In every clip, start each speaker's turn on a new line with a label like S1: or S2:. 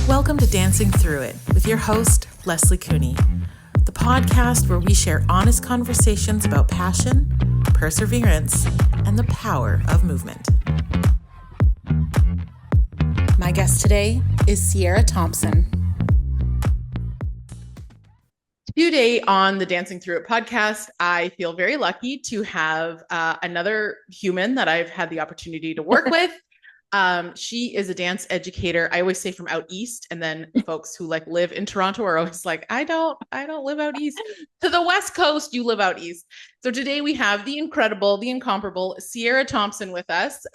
S1: Welcome to Dancing Through It with your host, Leslie Cooney, the podcast where we share honest conversations about passion, perseverance, and the power of movement. My guest today is Ciarra Thompson. Today on the Dancing Through It podcast, I feel very lucky to have another human that I've had the opportunity to work with. She is a dance educator. I always say from out east, and then folks who like live in Toronto are always like, I don't live out east. To the West Coast, you live out east. So today we have the incredible, the incomparable Ciarra Thompson with us.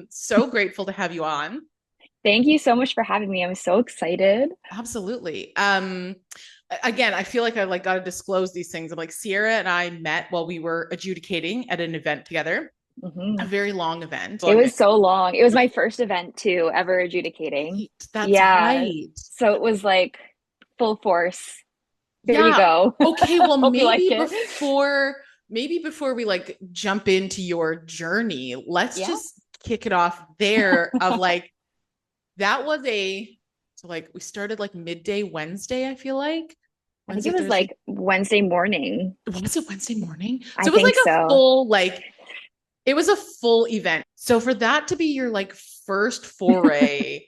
S1: So grateful to have you on.
S2: Thank you so much for having me. I'm so excited.
S1: Absolutely. Again, I feel like I got to disclose these things. I'm like, Ciarra and I met while we were adjudicating at an event together. A very long event.
S2: It was so long. It was my first event too, ever adjudicating.
S1: That's right.
S2: So it was like full force. Here we go.
S1: Okay, well, maybe
S2: like
S1: before we like jump into your journey, let's just kick it off there of like, that was we started like midday Wednesday, I feel like.
S2: I think it was like Wednesday morning.
S1: Was it Wednesday morning?
S2: So it was like
S1: a full it was a full event. So for that to be your like first foray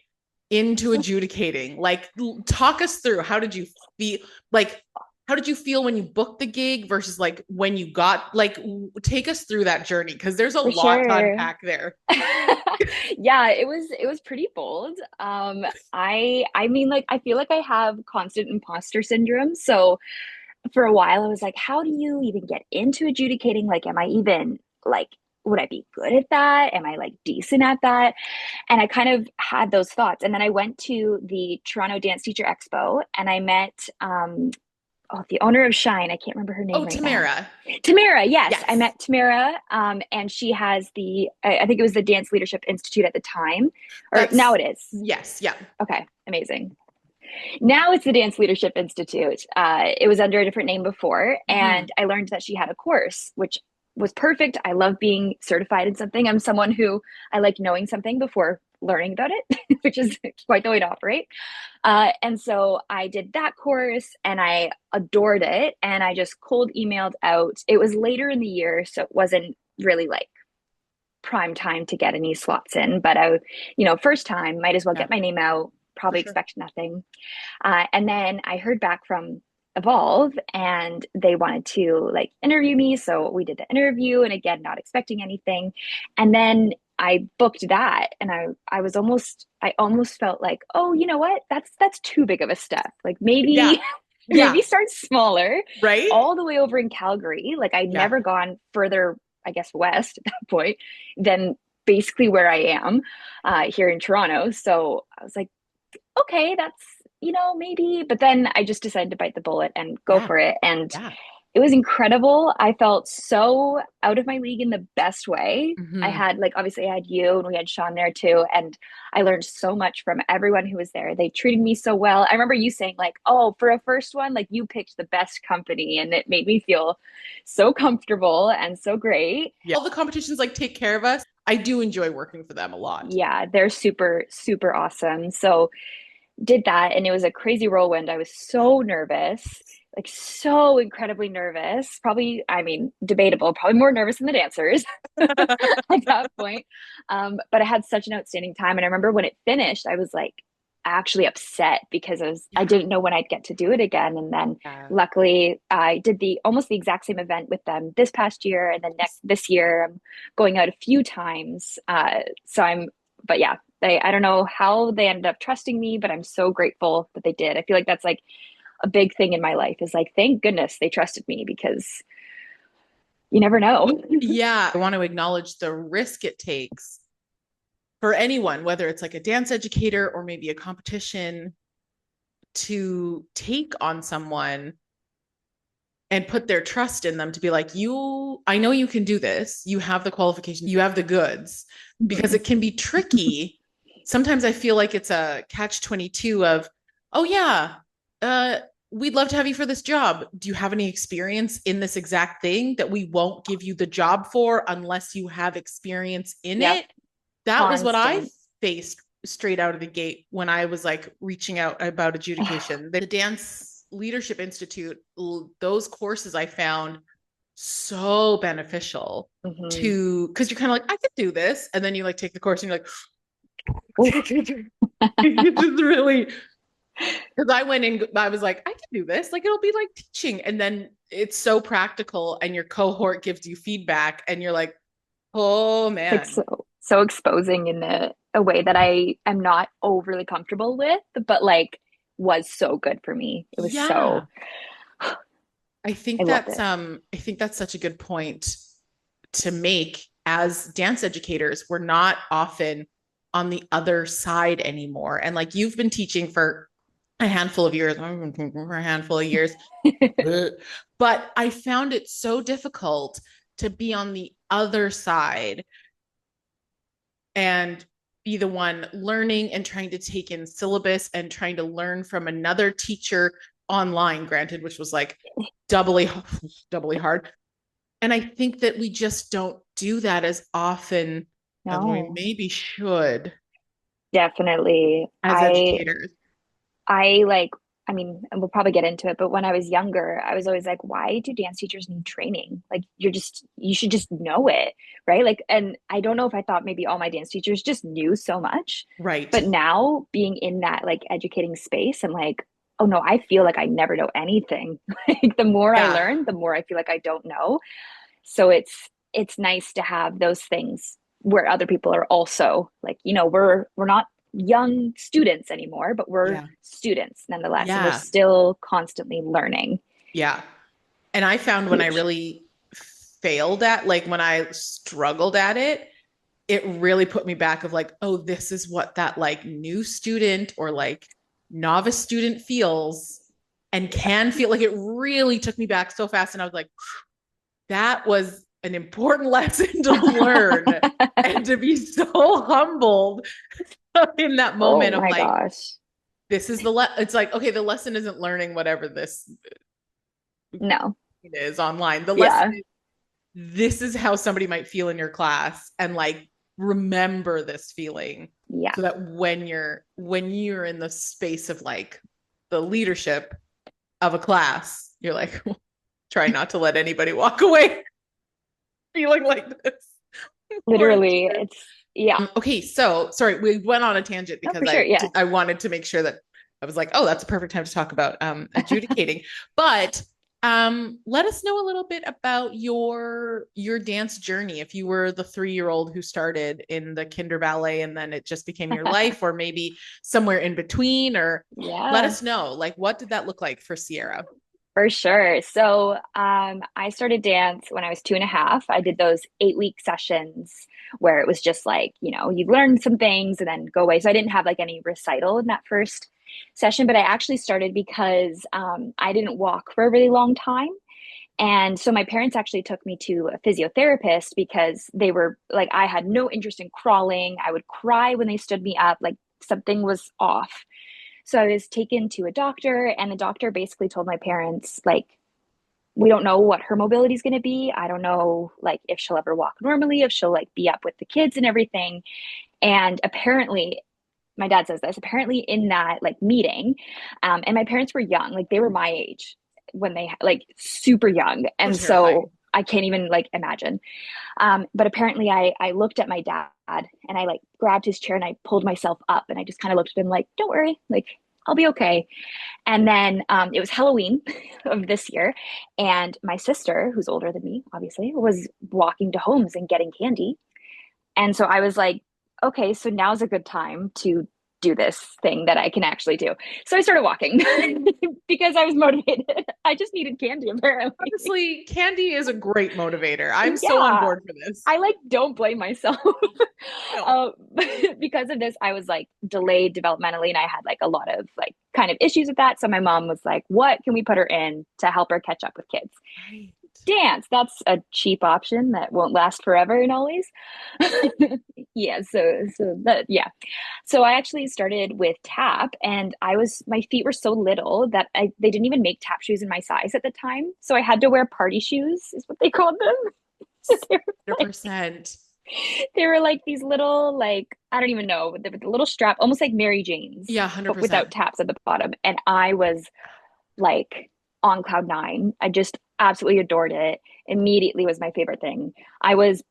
S1: into adjudicating, like talk us through, how did you feel? Like, how did you feel when you booked the gig versus like when you got, like, take us through that journey? Cause there's a lot to unpack there.
S2: Yeah, it was pretty bold. I mean, like, I feel like I have constant imposter syndrome. So for a while I was like, how do you even get into adjudicating? Like, am I even like, would I be good at that? Am I like decent at that? And I kind of had those thoughts. And then I went to the Toronto Dance Teacher Expo and I met the owner of Shine. I can't remember her name.
S1: Tamara.
S2: Tamara, yes. I met Tamara, and she has I think it was the Dance Leadership Institute at the time, or now it is.
S1: Yes, yeah.
S2: Okay, amazing. Now it's the Dance Leadership Institute. It was under a different name before, and I learned that she had a course, which was perfect. I love being certified in something. I'm someone who I like knowing something before learning about it, which is quite the way to operate. And so I did that course and I adored it. And I just cold emailed out. It was later in the year, so it wasn't really like prime time to get any slots in, but first time, might as well get my name out, probably expect nothing. And then I heard back from Evolve and they wanted to like interview me. So we did the interview, and again, not expecting anything. And then I booked that, and I almost felt like, oh, you know what? That's too big of a step. Like maybe maybe start smaller.
S1: Right.
S2: All the way over in Calgary. Like I'd never gone further, I guess, west at that point than basically where I am here in Toronto. So I was like, okay, that's, maybe. But then I just decided to bite the bullet and go for it. And it was incredible. I felt so out of my league in the best way. I had obviously I had you and we had Sean there too. And I learned so much from everyone who was there. They treated me so well. I remember you saying like, oh, for a first one, like you picked the best company, and it made me feel so comfortable and so great.
S1: Yeah. All the competitions like take care of us. I do enjoy working for them a lot.
S2: Yeah, they're super, super awesome. So did that, and it was a crazy whirlwind. I was so nervous, like so incredibly nervous. Probably, I mean, debatable, probably more nervous than the dancers at that point. But I had such an outstanding time. And I remember when it finished, I was like actually upset because I didn't know when I'd get to do it again. And then luckily I did almost the exact same event with them this past year. And then this year I'm going out a few times. But yeah, I don't know how they ended up trusting me, but I'm so grateful that they did. I feel like that's like a big thing in my life, is like, thank goodness they trusted me, because you never know.
S1: Yeah. I want to acknowledge the risk it takes for anyone, whether it's like a dance educator or maybe a competition, to take on someone and put their trust in them to be like, I know you can do this. You have the qualification, you have the goods, because it can be tricky. Sometimes I feel like it's a catch-22 of, oh yeah, we'd love to have you for this job. Do you have any experience in this exact thing that we won't give you the job for unless you have experience in it? That was what I faced straight out of the gate when I was like reaching out about adjudication. The Dance Leadership Institute, those courses I found so beneficial
S2: Mhm.
S1: to, because you're kind of like, I could do this. And then you like take the course and you're like,
S2: Oof.
S1: it's just really, because I went in, I was like, I can do this. Like it'll be like teaching. And then it's so practical and your cohort gives you feedback and you're like, oh
S2: Like
S1: man.
S2: so exposing in a way that I am not overly comfortable with, but like was so good for me. It was
S1: Yeah.
S2: so I loved it.
S1: I think that's such a good point to make. As dance educators, we're not often on the other side anymore. And like you've been teaching for a handful of years, I've been teaching for a handful of years, but I found it so difficult to be on the other side and be the one learning and trying to take in syllabus and trying to learn from another teacher online, granted, which was like doubly doubly hard. And I think that we just don't do that as often as we
S2: No,
S1: maybe should
S2: definitely.
S1: as educators.
S2: I like, I mean, and we'll probably get into it, but when I was younger, I was always like, why do dance teachers need training? Like, you should just know it, right? Like, and I don't know if I thought maybe all my dance teachers just knew so much,
S1: Right.
S2: but now being in that like educating space, I'm like, oh no, I feel like I never know anything. Like, the more I
S1: Yeah.
S2: learn, the more I feel like I don't know. So it's nice to have those things where other people are also like, we're not young students anymore, but we're
S1: Yeah.
S2: students nonetheless, and we're
S1: Yeah.
S2: still constantly learning.
S1: Yeah. And I found when I
S2: Huge.
S1: really failed at, like when I struggled at it really put me back of like, oh, this is what that like new student or like novice student feels and can feel. Like it really took me back so fast. And I was like, that was an important lesson to learn and to be so humbled in that
S2: Oh
S1: moment of
S2: my
S1: like,
S2: gosh.
S1: this is it's like, okay, the lesson isn't learning whatever this
S2: No.
S1: is online. The lesson
S2: Yeah.
S1: is this is how somebody might feel in your class and like remember this feeling
S2: Yeah.
S1: so that when you're in the space of like the leadership of a class, you're like, try not to let anybody walk away feeling like this.
S2: Literally, it's yeah.
S1: Okay, so sorry, we went on a tangent
S2: No,
S1: because
S2: for sure. Yeah.
S1: I wanted to make sure that I was like, oh, that's a perfect time to talk about adjudicating. But let us know a little bit about your dance journey. If you were the 3-year-old who started in the kinder ballet and then it just became your life, or maybe somewhere in between, or let
S2: Yeah.
S1: us know. Like, what did that look like for Ciarra?
S2: For sure. So I started dance when I was 2.5. I did those 8-week sessions where it was just like, you learn some things and then go away. So I didn't have like any recital in that first session, but I actually started because I didn't walk for a really long time. And so my parents actually took me to a physiotherapist because they were like, I had no interest in crawling. I would cry when they stood me up, like something was off. So I was taken to a doctor, and the doctor basically told my parents, like, we don't know what her mobility is going to be. I don't know, like, if she'll ever walk normally, if she'll, like, be up with the kids and everything. And apparently, my dad says this, apparently in that, like, meeting, and my parents were young, like, they were my age when they, like, super young.
S1: So
S2: And
S1: terrifying.
S2: so I can't even, like, imagine. But apparently I looked at my dad and I like grabbed his chair and I pulled myself up and I just kind of looked at him like, don't worry, like I'll be okay. And then it was Halloween of this year. And my sister, who's older than me, obviously, was walking to homes and getting candy. And so I was like, okay, so now's a good time to do this thing that I can actually do. So I started walking because I was motivated. I just needed candy, apparently.
S1: Honestly, candy is a great motivator. I'm so on
S2: Yeah,
S1: board for this.
S2: I like don't blame myself.
S1: No.
S2: Because of this, I was like delayed developmentally and I had like a lot of like kind of issues with that. So my mom was like, what can we put her in to help her catch up with kids?
S1: Right.
S2: Dance. That's a cheap option that won't last forever and always. Yeah, so that yeah. So I actually started with tap and my feet were so little that they didn't even make tap shoes in my size at the time. So I had to wear party shoes, is what they called them. They were like
S1: 100%.
S2: They were like these little, like, I don't even know, the little strap, almost like Mary Jane's,
S1: Yeah,
S2: but without
S1: 100%.
S2: taps at the bottom. And I was like on cloud nine. I just absolutely adored it. Immediately was my favorite thing. I was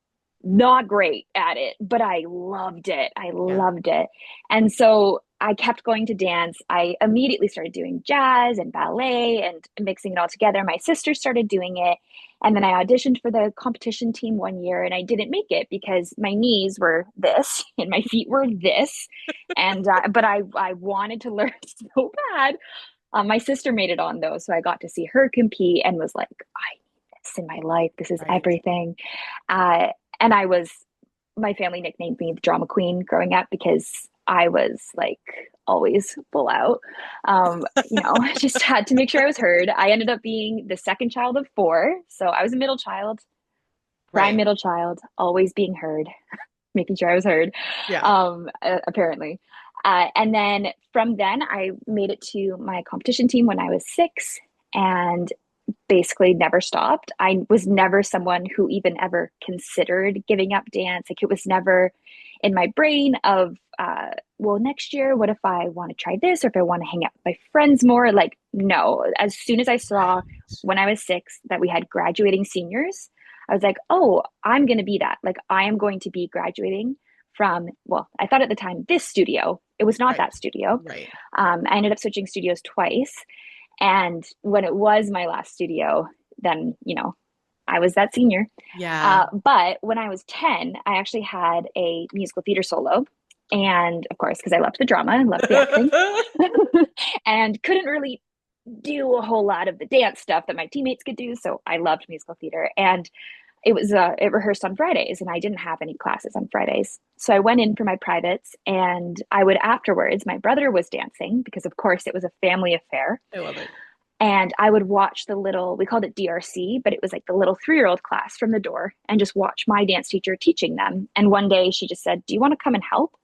S2: not great at it, but I loved it. I
S1: Yeah.
S2: loved it. And so I kept going to dance. I immediately started doing jazz and ballet and mixing it all together. My sister started doing it. And then I auditioned for the competition team one year and I didn't make it because my knees were this and my feet were this. And, but I wanted to learn so bad. My sister made it on though, so I got to see her compete and was like, I need this in my life. This is
S1: Right.
S2: everything. Uh, and I was, my family nicknamed me the drama queen growing up because I was like always full out. Just had to make sure I was heard. I ended up being the second child of four. So I was a middle child, prime
S1: Right.
S2: middle child, always being heard, making sure I was heard,
S1: Yeah.
S2: apparently. And then from then, I made it to my competition team when I was six and basically never stopped. I was never someone who even ever considered giving up dance. Like it was never in my brain of, well, next year, what if I want to try this or if I want to hang out with my friends more? Like, no. As soon as I saw
S1: Right.
S2: when I was six that we had graduating seniors, I was like, oh, I'm going to be that. Like, I am going to be graduating from, well, I thought at the time, this studio. It was not
S1: Right.
S2: that studio.
S1: Right.
S2: I ended up switching studios twice. And when it was my last studio, then, I was that senior.
S1: Yeah.
S2: But when I was 10, I actually had a musical theater solo. And of course, because I loved the drama and loved the acting and couldn't really do a whole lot of the dance stuff that my teammates could do. So I loved musical theater. And it rehearsed on Fridays and I didn't have any classes on Fridays. So I went in for my privates and I would afterwards, my brother was dancing because of course it was a family affair.
S1: I love it.
S2: And I would watch the little, we called it DRC, but it was like the little 3-year-old class from the door and just watch my dance teacher teaching them. And one day she just said, do you want to come and help?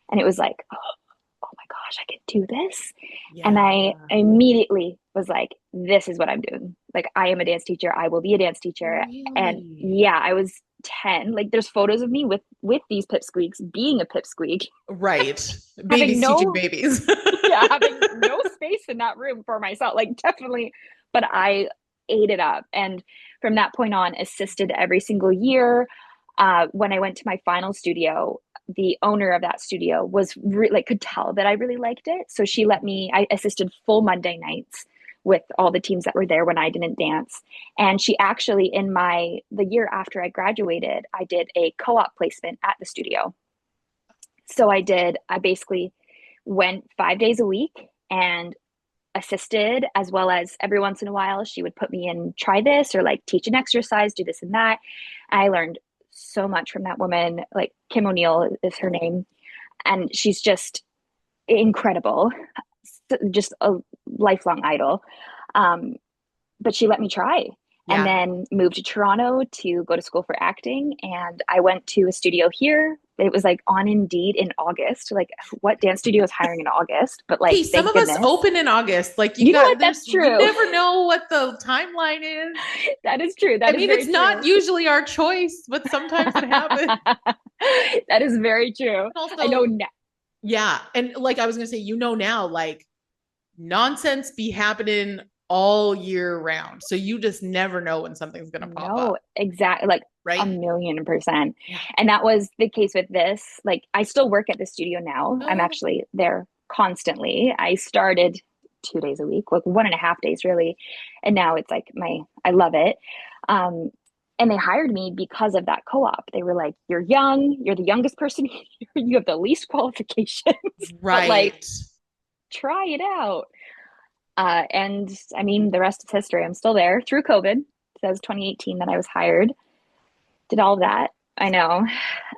S2: And it was like, oh my gosh, I can do this. And
S1: Yeah.
S2: I immediately was like, this is what I'm doing. Like, I am a dance teacher. I will be a dance teacher. And
S1: Really?
S2: yeah, I was 10. Like, there's photos of me with these pipsqueaks being a pipsqueak,
S1: Right.
S2: having
S1: Babies teaching
S2: no,
S1: babies.
S2: yeah, having no space in that room for myself. Like, definitely, but I ate it up. And from that point on, assisted every single year. When I went to my final studio, the owner of that studio was like could tell that I really liked it. So she let me, I assisted full Monday nights with all the teams that were there when I didn't dance. And she actually, in the year after I graduated, I did a co-op placement at the studio. So I basically went 5 days a week and assisted, as well as every once in a while she would put me in, try this or like teach an exercise, do this and that. I learned so much from that woman. Like, Kim O'Neill is her name, and she's just incredible, just a lifelong idol. um, but she let me try, and
S1: Yeah.
S2: then moved to Toronto to go to school for acting. And I went to a studio here. It was like on Indeed in August. Like, what dance studio is hiring in August? But like,
S1: Hey, some
S2: thank
S1: of us
S2: goodness.
S1: open in August. Like you
S2: You know what?
S1: got
S2: That's
S1: there's you
S2: true.
S1: never know what the timeline is.
S2: That is true.
S1: I
S2: That is
S1: mean,
S2: very
S1: it's not
S2: true.
S1: usually our choice, but sometimes it happens.
S2: That is very true.
S1: And
S2: I know
S1: also,
S2: now.
S1: yeah. And like I was gonna say, now, like nonsense be happening all year round. So you just never know when something's gonna pop up,
S2: No, exactly. Like, a
S1: right?
S2: million percent.
S1: Yeah.
S2: And that was the case with this. Like, I still work at the studio now. I'm
S1: Oh,
S2: actually there constantly. I started 2 days a week, like 1.5 days really. And now it's like I love it. Um, and they hired me because of that co-op. They were like, you're young, you're the youngest person here, you have the least qualifications, but like,
S1: right.
S2: try it out. And I mean, the rest is history. I'm still there through COVID. So that was 2018 that I was hired. Did all of that. I know.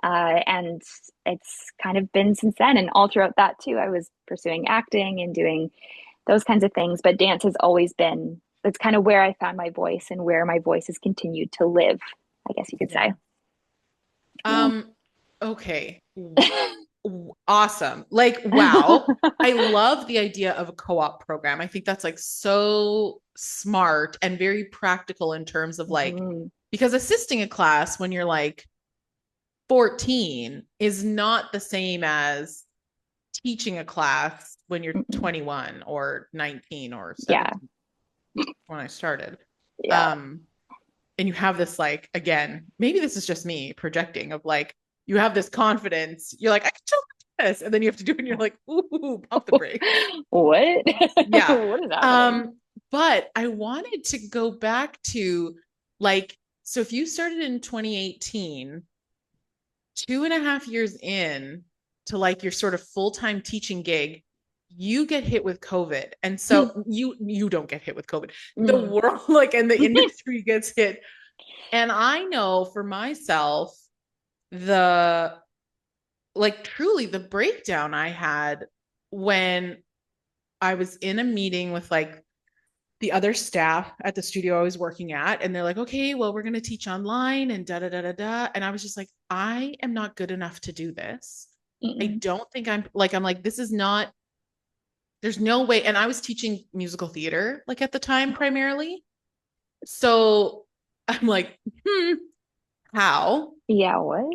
S2: And it's kind of been since then. And all throughout that, too, I was pursuing acting and doing those kinds of things. But dance has always been, it's kind of where I found my voice and where my voice has continued to live, I guess you could
S1: Yeah.
S2: say. Yeah.
S1: Um, okay. Awesome. Like, wow. I love the idea of a co-op program. I think that's like so smart and very practical in terms of like,
S2: Mhm.
S1: because assisting a class when you're like 14 is not the same as teaching a class when you're
S2: Mm-mm.
S1: 21 or 19 or
S2: Yeah.
S1: 17 when I started.
S2: Yeah.
S1: Um, and you have this like, again, maybe this is just me projecting of like, you have this confidence. You're like, I can totally do this. And then you have to do it and you're like, ooh, pump the brakes.
S2: What?
S1: Yeah.
S2: What is happening?
S1: Um, but I wanted to go back to like, so if you started in 2018, 2.5 years in to like your sort of full-time teaching gig, you get hit with COVID. And so you don't get hit with COVID. The
S2: Mm.
S1: world, like, and the industry gets hit. And I know for myself, the like truly the breakdown I had when I was in a meeting with like the other staff at the studio I was working at, and they're like, okay, well, we're going to teach online and da da da da da. And I was just like, I am not good enough to do this. I
S2: Mm-mm.
S1: don't think I'm like, this is not, there's no way. And I was teaching musical theater like at the time primarily. So I'm like, how?
S2: Yeah, what?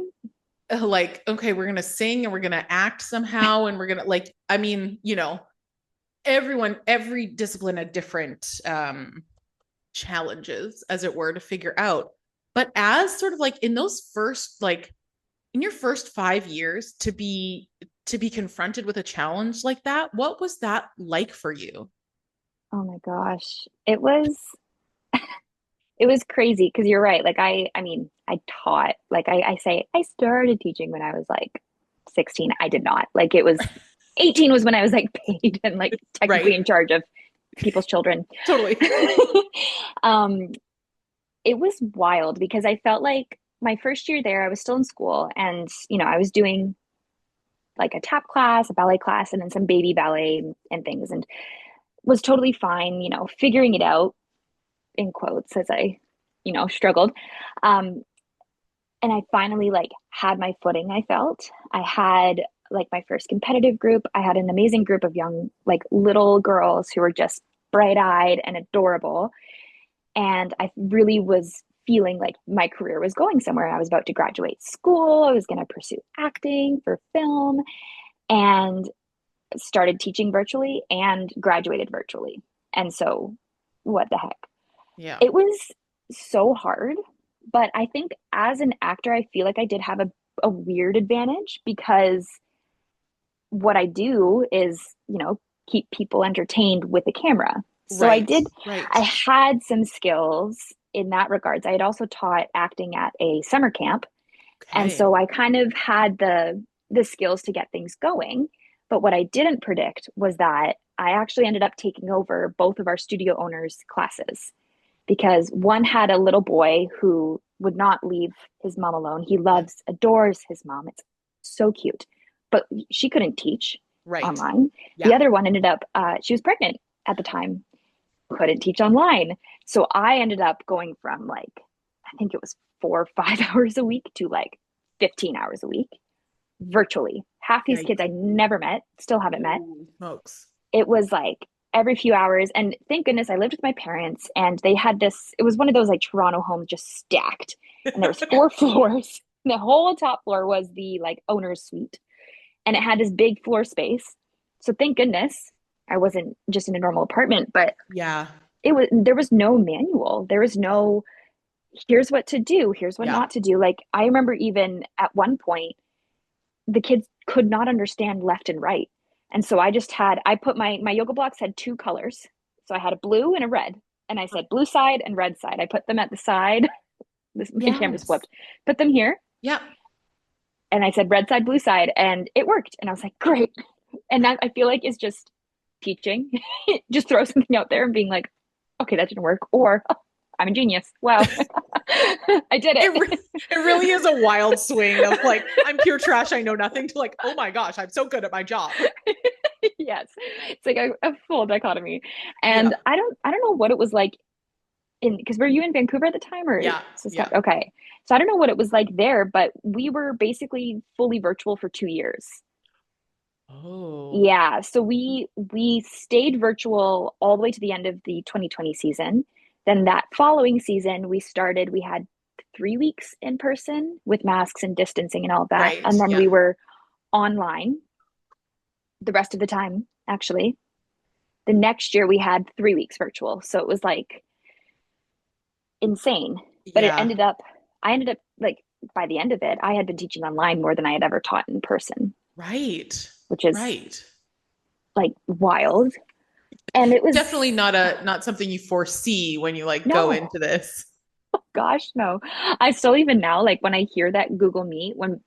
S1: Like, okay, we're going to sing and we're going to act somehow. And we're going to, like, I mean, every discipline had different challenges, as it were, to figure out. But as sort of like in those first, like in your first 5 years to be confronted with a challenge like that, what was that like for you?
S2: Oh my gosh. It was crazy because you're right. Like I mean, I taught, like I say I started teaching when I was like 16. I did not. Like it was 18 was when I was like paid and like technically
S1: Right.
S2: in charge of people's children.
S1: Totally.
S2: um, it was wild because I felt like my first year there, I was still in school and, I was doing like a tap class, a ballet class, and then some baby ballet and things, and was totally fine, figuring it out in quotes as I, struggled. Um, and I finally like had my footing, I felt. I had like my first competitive group. I had an amazing group of young, like little girls who were just bright-eyed and adorable. And I really was feeling like my career was going somewhere. I was about to graduate school. I was going to pursue acting for film and started teaching virtually and graduated virtually. And so, what the heck?
S1: Yeah.
S2: It was so hard, but I think as an actor, I feel like I did have a weird advantage because what I do is, keep people entertained with the camera. So
S1: Right.
S2: I
S1: Right.
S2: had some skills in that regards. I had also taught acting at a summer camp. And
S1: Okay.
S2: so I kind of had the skills to get things going. But what I didn't predict was that I actually ended up taking over both of our studio owners' classes because one had a little boy who would not leave his mom alone. He
S1: Yeah.
S2: loves, adores his mom. It's so cute. But she couldn't teach
S1: Right.
S2: online. The
S1: Yeah.
S2: other one ended up, she was pregnant at the time, couldn't teach online. So I ended up going from like, I think it was 4 or 5 hours a week to like 15 hours a week virtually. Half these kids
S1: Yikes.
S2: I never met, still haven't met.
S1: Holy smokes.
S2: It was like every few hours. And thank goodness I lived with my parents and they had this, it was one of those like Toronto homes just stacked. And there was 4 floors. The whole top floor was the like owner's suite. And it had this big floor space. So thank goodness I wasn't just in a normal apartment, but
S1: Yeah.
S2: there was no manual. There was no here's what to do, here's what
S1: Yeah.
S2: not to do. Like I remember even at one point the kids could not understand left and right. And so I put my yoga blocks had 2 colors. So I had a blue and a red. And I said blue side and red side. I put them at the side. My camera's
S1: Yes.
S2: flipped. Put them here.
S1: Yeah.
S2: And I said red side, blue side. And it worked. And I was like, great. And that I feel like is just teaching. Just throw something out there and being like, okay, that didn't work. Or oh, I'm a genius. Wow. I did
S1: It,
S2: it.
S1: re- it really is a wild swing of like, I'm pure trash, I know nothing, to like, oh my gosh, I'm so good at my job.
S2: Yes. It's like a full dichotomy.
S1: Yeah.
S2: And I don't know what it was like in because were you in Vancouver at the time or
S1: Yeah. Yeah.
S2: Saskatchewan? Okay. So I don't know what it was like there, but we were basically fully virtual for 2 years.
S1: Oh,
S2: Yeah, so we stayed virtual all the way to the end of the 2020 season. Then that following season, we had 3 weeks in person with masks and distancing and all of that.
S1: Right.
S2: And then
S1: Yeah.
S2: we were online the rest of the time, actually. The next year we had 3 weeks virtual. So it was like insane. But it
S1: Yeah.
S2: ended up, I ended up like by the end of it, I had been teaching online more than I had ever taught in person,
S1: Right.
S2: which is
S1: Right.
S2: like wild. And it was,
S1: Definitely not something you foresee when you like go
S2: no,
S1: into this.
S2: gosh, no. I still even now, like when I hear that Google Meet, when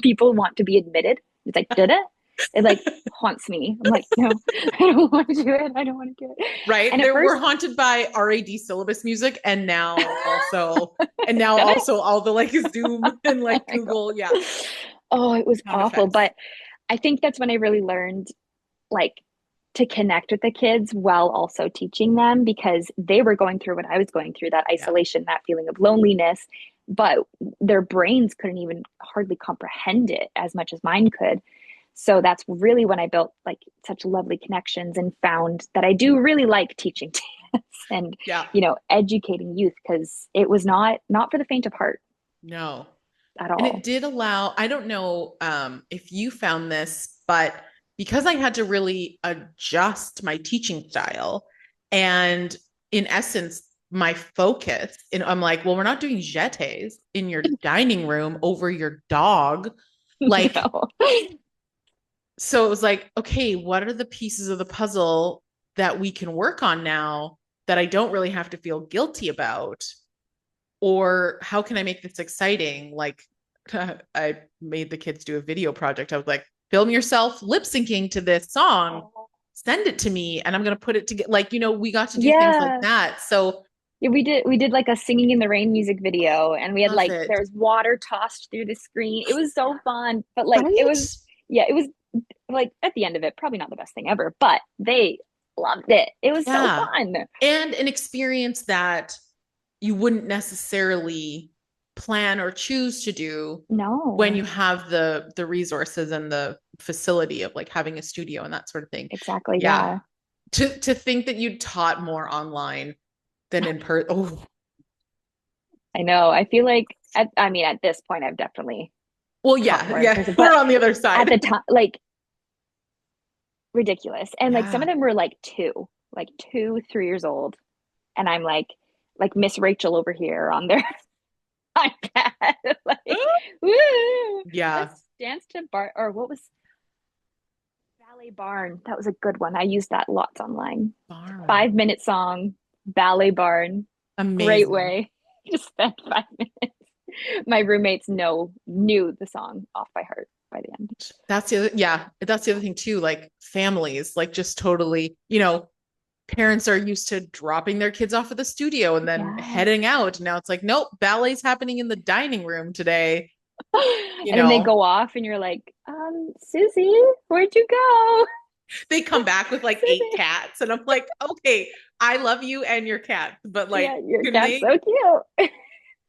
S2: people want to be admitted, it's like, did it? It like haunts me. I'm like, no, I don't want to do it. I don't want to do it.
S1: Right.
S2: And at
S1: There we're
S2: first,
S1: haunted by RAD syllabus music and now
S2: did it?
S1: also all the like Zoom and
S2: Oh
S1: like
S2: my God.
S1: Google, yeah,
S2: Oh, it was
S1: sound
S2: awful.
S1: effects.
S2: But I think that's when I really learned like to connect with the kids while also teaching them because they were going through what I was going through, that
S1: Yeah.
S2: isolation, that feeling of loneliness, but their brains couldn't even hardly comprehend it as much as mine could. So that's really when I built like such lovely connections and found that I do really like teaching dance and
S1: Yeah.
S2: educating youth because it was not for the faint of heart
S1: No.
S2: at
S1: And it
S2: all.
S1: did allow, I don't know if you found this, but because I had to really adjust my teaching style and in essence, my focus, and I'm like, well, we're not doing jetés in your dining room over your dog. Like,
S2: No.
S1: so it was like, okay, what are the pieces of the puzzle that we can work on now that I don't really have to feel guilty about? Or how can I make this exciting? Like, I made the kids do a video project. I was like, film yourself lip syncing to this song, send it to me, and I'm going to put it together. Like, we got to do things like
S2: Yeah.
S1: that. So,
S2: Yeah, we did like a singing in the rain music video and we had
S1: love
S2: like
S1: it.
S2: there was water tossed through the screen. It was so fun. But like it
S1: Right?
S2: was yeah, it was like at the end of it, probably not the best thing ever, but they loved it. It was so
S1: Yeah.
S2: fun.
S1: And an experience that you wouldn't necessarily plan or choose to do when
S2: No,
S1: you have the resources and the facility of like having a studio and that sort of thing.
S2: exactly.
S1: Yeah.
S2: Yeah.
S1: To think that you taught more online than in person. Oh,
S2: I know. I feel like I mean at this point I've definitely
S1: well,
S2: taught
S1: yeah,
S2: more in
S1: yeah.
S2: person, but
S1: We're on the other
S2: at
S1: side.
S2: the time like ridiculous. And like some
S1: Yeah.
S2: of them were like 2, 3 years old. And I'm like Miss Rachel over here on their iPad. Like, woo!
S1: Yeah.
S2: Let's dance to bar or what was Ballet Barn? That was a good one. I used that lots online.
S1: Barn.
S2: 5 minute song, Ballet Barn. Great
S1: Amazing.
S2: way to spend 5 minutes. My roommates knew the song off by heart by the end.
S1: That's the other, yeah, that's the other thing too. Like families, like just totally, parents are used to dropping their kids off at the studio and then
S2: Yeah.
S1: heading out. Now it's like, nope, ballet's happening in the dining room today. You
S2: And then they
S1: know,
S2: go off and you're like, Susie, where'd you go?
S1: they come back with like eight
S2: Susie.
S1: cats, and I'm like, okay, I love you and your cat, but
S2: Yeah,
S1: like,
S2: your
S1: can
S2: cat's
S1: we
S2: so cute.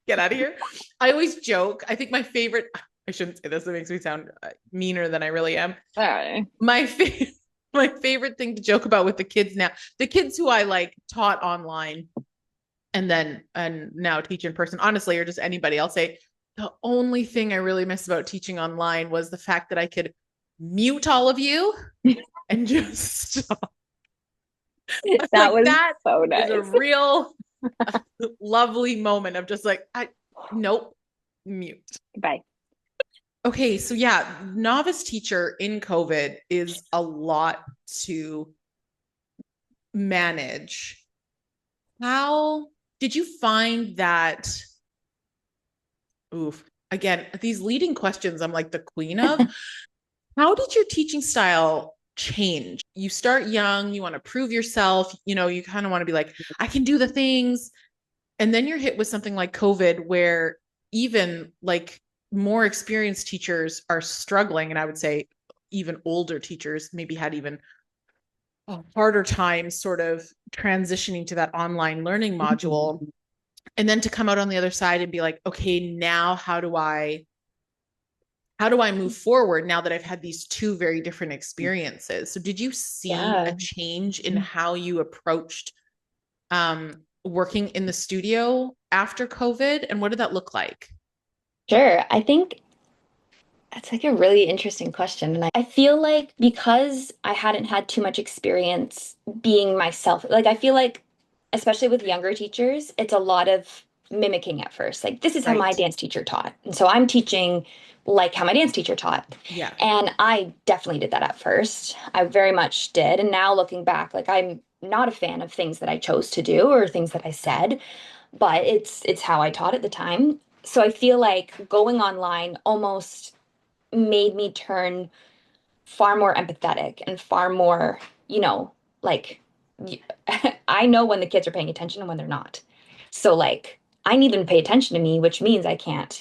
S1: get out of here? I always joke. I think my favorite, I shouldn't say this, it makes me sound meaner than I really am.
S2: Uh,
S1: My favorite. My favorite thing to joke about with the kids now, the kids who I like taught online and now teach in person, honestly, or just anybody, I'll say the only thing I really miss about teaching online was the fact that I could mute all of you and just stop.
S2: that
S1: Like
S2: was
S1: that
S2: so
S1: is a
S2: nice.
S1: real lovely moment of just like, nope, mute.
S2: Bye.
S1: Okay, so yeah, novice teacher in COVID is a lot to manage. How did you find that? Oof. Again, these leading questions I'm like the queen of. How did your teaching style change? You start young, you want to prove yourself, you kind of want to be like, I can do the things. And then you're hit with something like COVID where even like more experienced teachers are struggling. And I would say even older teachers maybe had even a harder time sort of transitioning to that online learning module. And then to come out on the other side and be like, okay, now how do I move forward now that I've had these two very different experiences? So did you see a
S2: Yeah.
S1: change in how you approached working in the studio after COVID? And what did that look like?
S2: Sure. I think that's like a really interesting question. And I feel like because I hadn't had too much experience being myself, like I feel like, especially with younger teachers, it's a lot of mimicking at first. Like, this is how my
S1: Right.
S2: dance teacher taught. And so I'm teaching like how my dance teacher taught.
S1: Yeah.
S2: And I definitely did that at first. I very much did. And now looking back, like I'm not a fan of things that I chose to do or things that I said, but it's how I taught at the time. So I feel like going online almost made me turn far more empathetic and far more, you know, like I know when the kids are paying attention and when they're not. So like I need them to pay attention to me, which means I can't,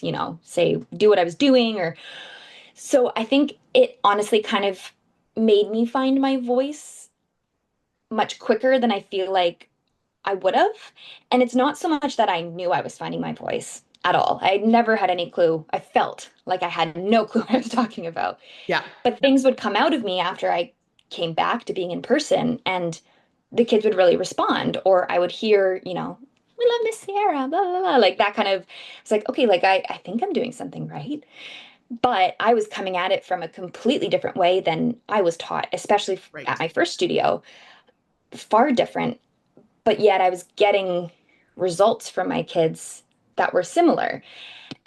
S2: say do what I was doing or so I think it honestly kind of made me find my voice much quicker than I feel like I would have. And it's not so much that I knew I was finding my voice at all. I never had any clue. I felt like I had no clue what I was talking about.
S1: Yeah.
S2: But things would come out of me after I came back to being in person, and the kids would really respond. Or I would hear, we love Miss Ciarra, blah, blah, blah. Like that kind of, it's like, okay, like I think I'm doing something right. But I was coming at it from a completely different way than I was taught, especially at
S1: Right.
S2: my first studio. Far different, but yet I was getting results from my kids that were similar.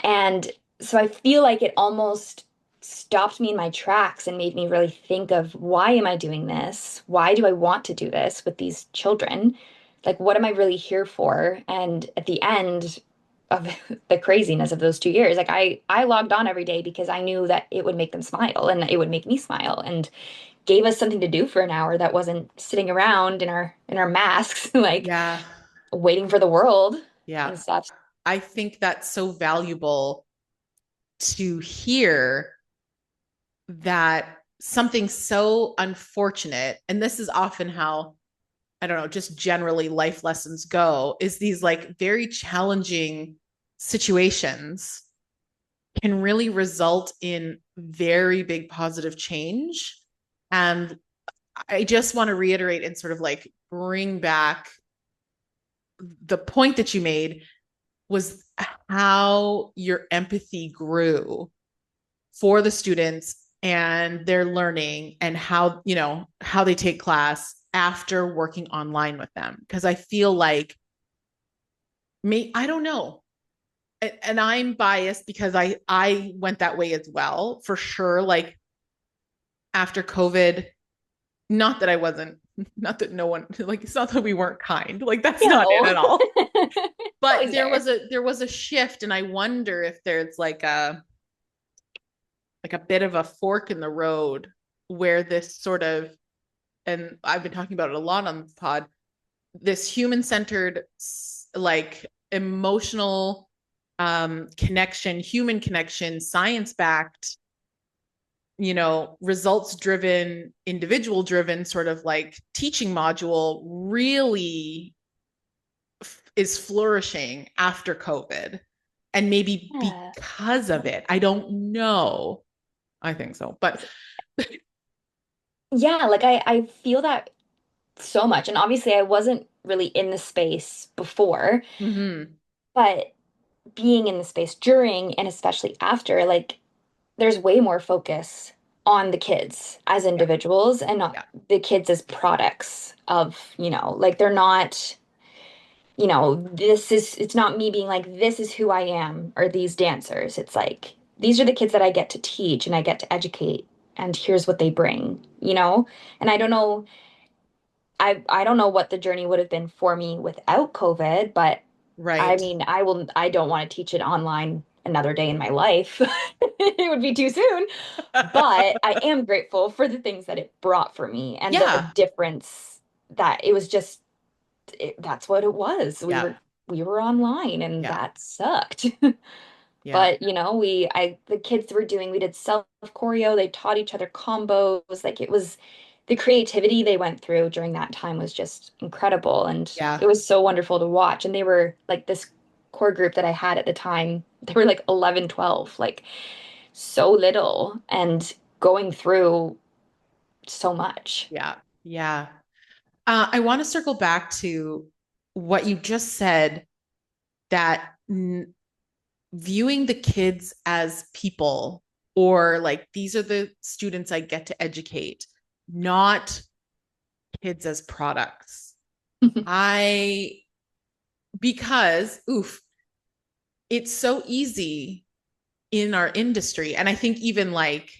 S2: And so I feel like it almost stopped me in my tracks and made me really think of why am I doing this? Why do I want to do this with these children? Like, what am I really here for? And at the end of the craziness of those 2 years, like I logged on every day because I knew that it would make them smile and it would make me smile and gave us something to do for an hour that wasn't sitting around in our masks, like
S1: Yeah.
S2: waiting for the world
S1: Yeah.
S2: and stuff.
S1: I think that's so valuable to hear that something so unfortunate, and this is often how, I don't know, just generally life lessons go, is these like very challenging situations can really result in very big positive change. And I just want to reiterate and sort of like bring back the point that you made was how your empathy grew for the students and their learning and how, how they take class after working online with them. Because I feel like I don't know. And I'm biased because I went that way as well, for sure. Like after COVID, not that I wasn't, not that no one, like it's not that we weren't kind. Like that's not it
S2: No.
S1: at all. But
S2: Always there.
S1: there was a shift, and I wonder if there's like a bit of a fork in the road where this sort of, and I've been talking about it a lot on the pod, this human centered, like emotional connection, human connection, science backed, results driven, individual driven sort of like teaching module really is flourishing after COVID. And maybe
S2: Yeah.
S1: because of it, I don't know. I think so. But
S2: Yeah, like I feel that so much. And obviously I wasn't really in the space before,
S1: mhm,
S2: but being in the space during and especially after, like there's way more focus on the kids as
S1: yeah,
S2: individuals and not
S1: yeah,
S2: the kids as products of, like they're not, it's not me being like, this is who I am, or these dancers. It's like, these are the kids that I get to teach and I get to educate, and here's what they bring. And I don't know, I don't know what the journey would have been for me without COVID, but I
S1: right.
S2: mean, I don't want to teach it online another day in my life. It would be too soon. But I am grateful for the things that it brought for me and the
S1: Yeah,
S2: difference that it was just that's what it was. We
S1: yeah,
S2: were we were online and
S1: yeah,
S2: that sucked.
S1: yeah,
S2: But the kids were doing, we did self choreo, they taught each other combos. Like it was the creativity they went through during that time was just incredible. And
S1: yeah,
S2: it was so wonderful to watch. And they were like this core group that I had at the time, they were like 11, 12, like so little and going through so much.
S1: yeah, yeah. I want to circle back to what you just said, that viewing the kids as people, or like these are the students I get to educate, not kids as products. I Because it's so easy in our industry, and I think even like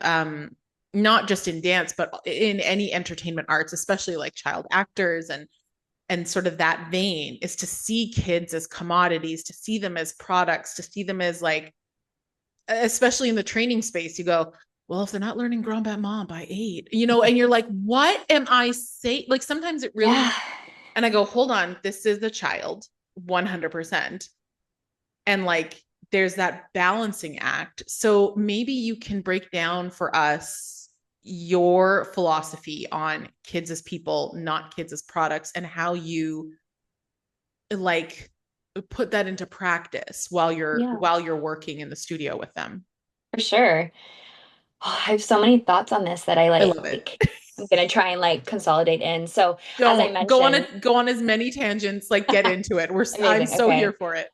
S1: um not just in dance but in any entertainment arts, especially like child actors and sort of that vein, is to see kids as commodities, to see them as products, to see them as like, especially in the training space, you go, well, if they're not learning Grand Battement by 8, and you're like, what am I saying? Like sometimes it
S2: Yeah.
S1: really, and I go, hold on, this is a child, 100%. And like, there's that balancing act. So maybe you can break down for us your philosophy on kids as people, not kids as products, and how you like put that into practice while you're
S2: Yeah,
S1: while you're working in the studio with them.
S2: for sure. Oh, I have so many thoughts on this that I
S1: I love it.
S2: I'm gonna try and like consolidate in. So as I
S1: Don't
S2: mentioned,
S1: go on as many tangents, like get into it. I'm
S2: amazing.
S1: so here
S2: Okay.
S1: for it.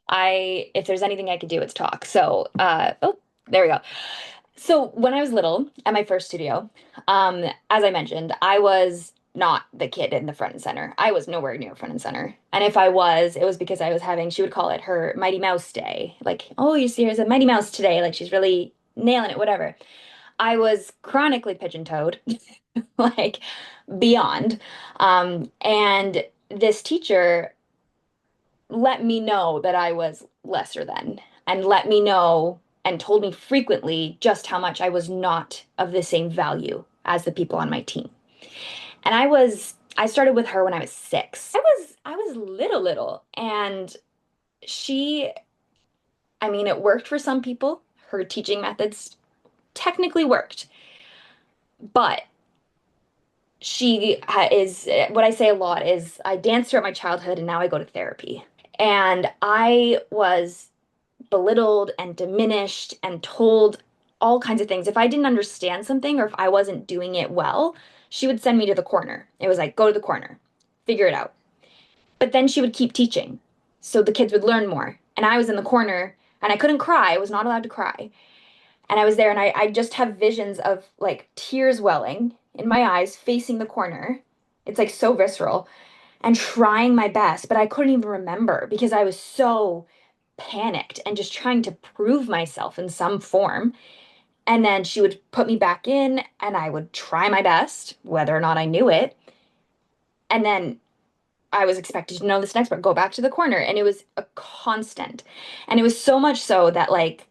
S2: If there's anything I could do, it's talk. So oh, there we go. So when I was little at my first studio, as I mentioned, I was not the kid in the front and center. I was nowhere near front and center. And if I was, it was because I was having, she would call it her Mighty Mouse day. Like, oh, you see, there's a Mighty Mouse today. Like she's really nailing it, whatever. I was chronically pigeon-toed, like beyond. And this teacher let me know that I was lesser than, and let me know and told me frequently just how much I was not of the same value as the people on my team. And I started with her when I was 6. I was little, and she, I mean, it worked for some people. Her teaching methods technically worked, but is what I say a lot is I danced throughout my childhood and now I go to therapy. And I was belittled and diminished and told all kinds of things. If I didn't understand something or if I wasn't doing it well, she would send me to the corner. It was like, go to the corner, figure it out. But then she would keep teaching. So the kids would learn more. And I was in the corner and I couldn't cry. I was not allowed to cry. And I was there and I just have visions of like tears welling in my eyes facing the corner. It's like so visceral and trying my best, but I couldn't even remember because I was so panicked and just trying to prove myself in some form. And then she would put me back in and I would try my best, whether or not I knew it. And then I was expected to know this next part, go back to the corner. And it was a constant. And it was so much so that like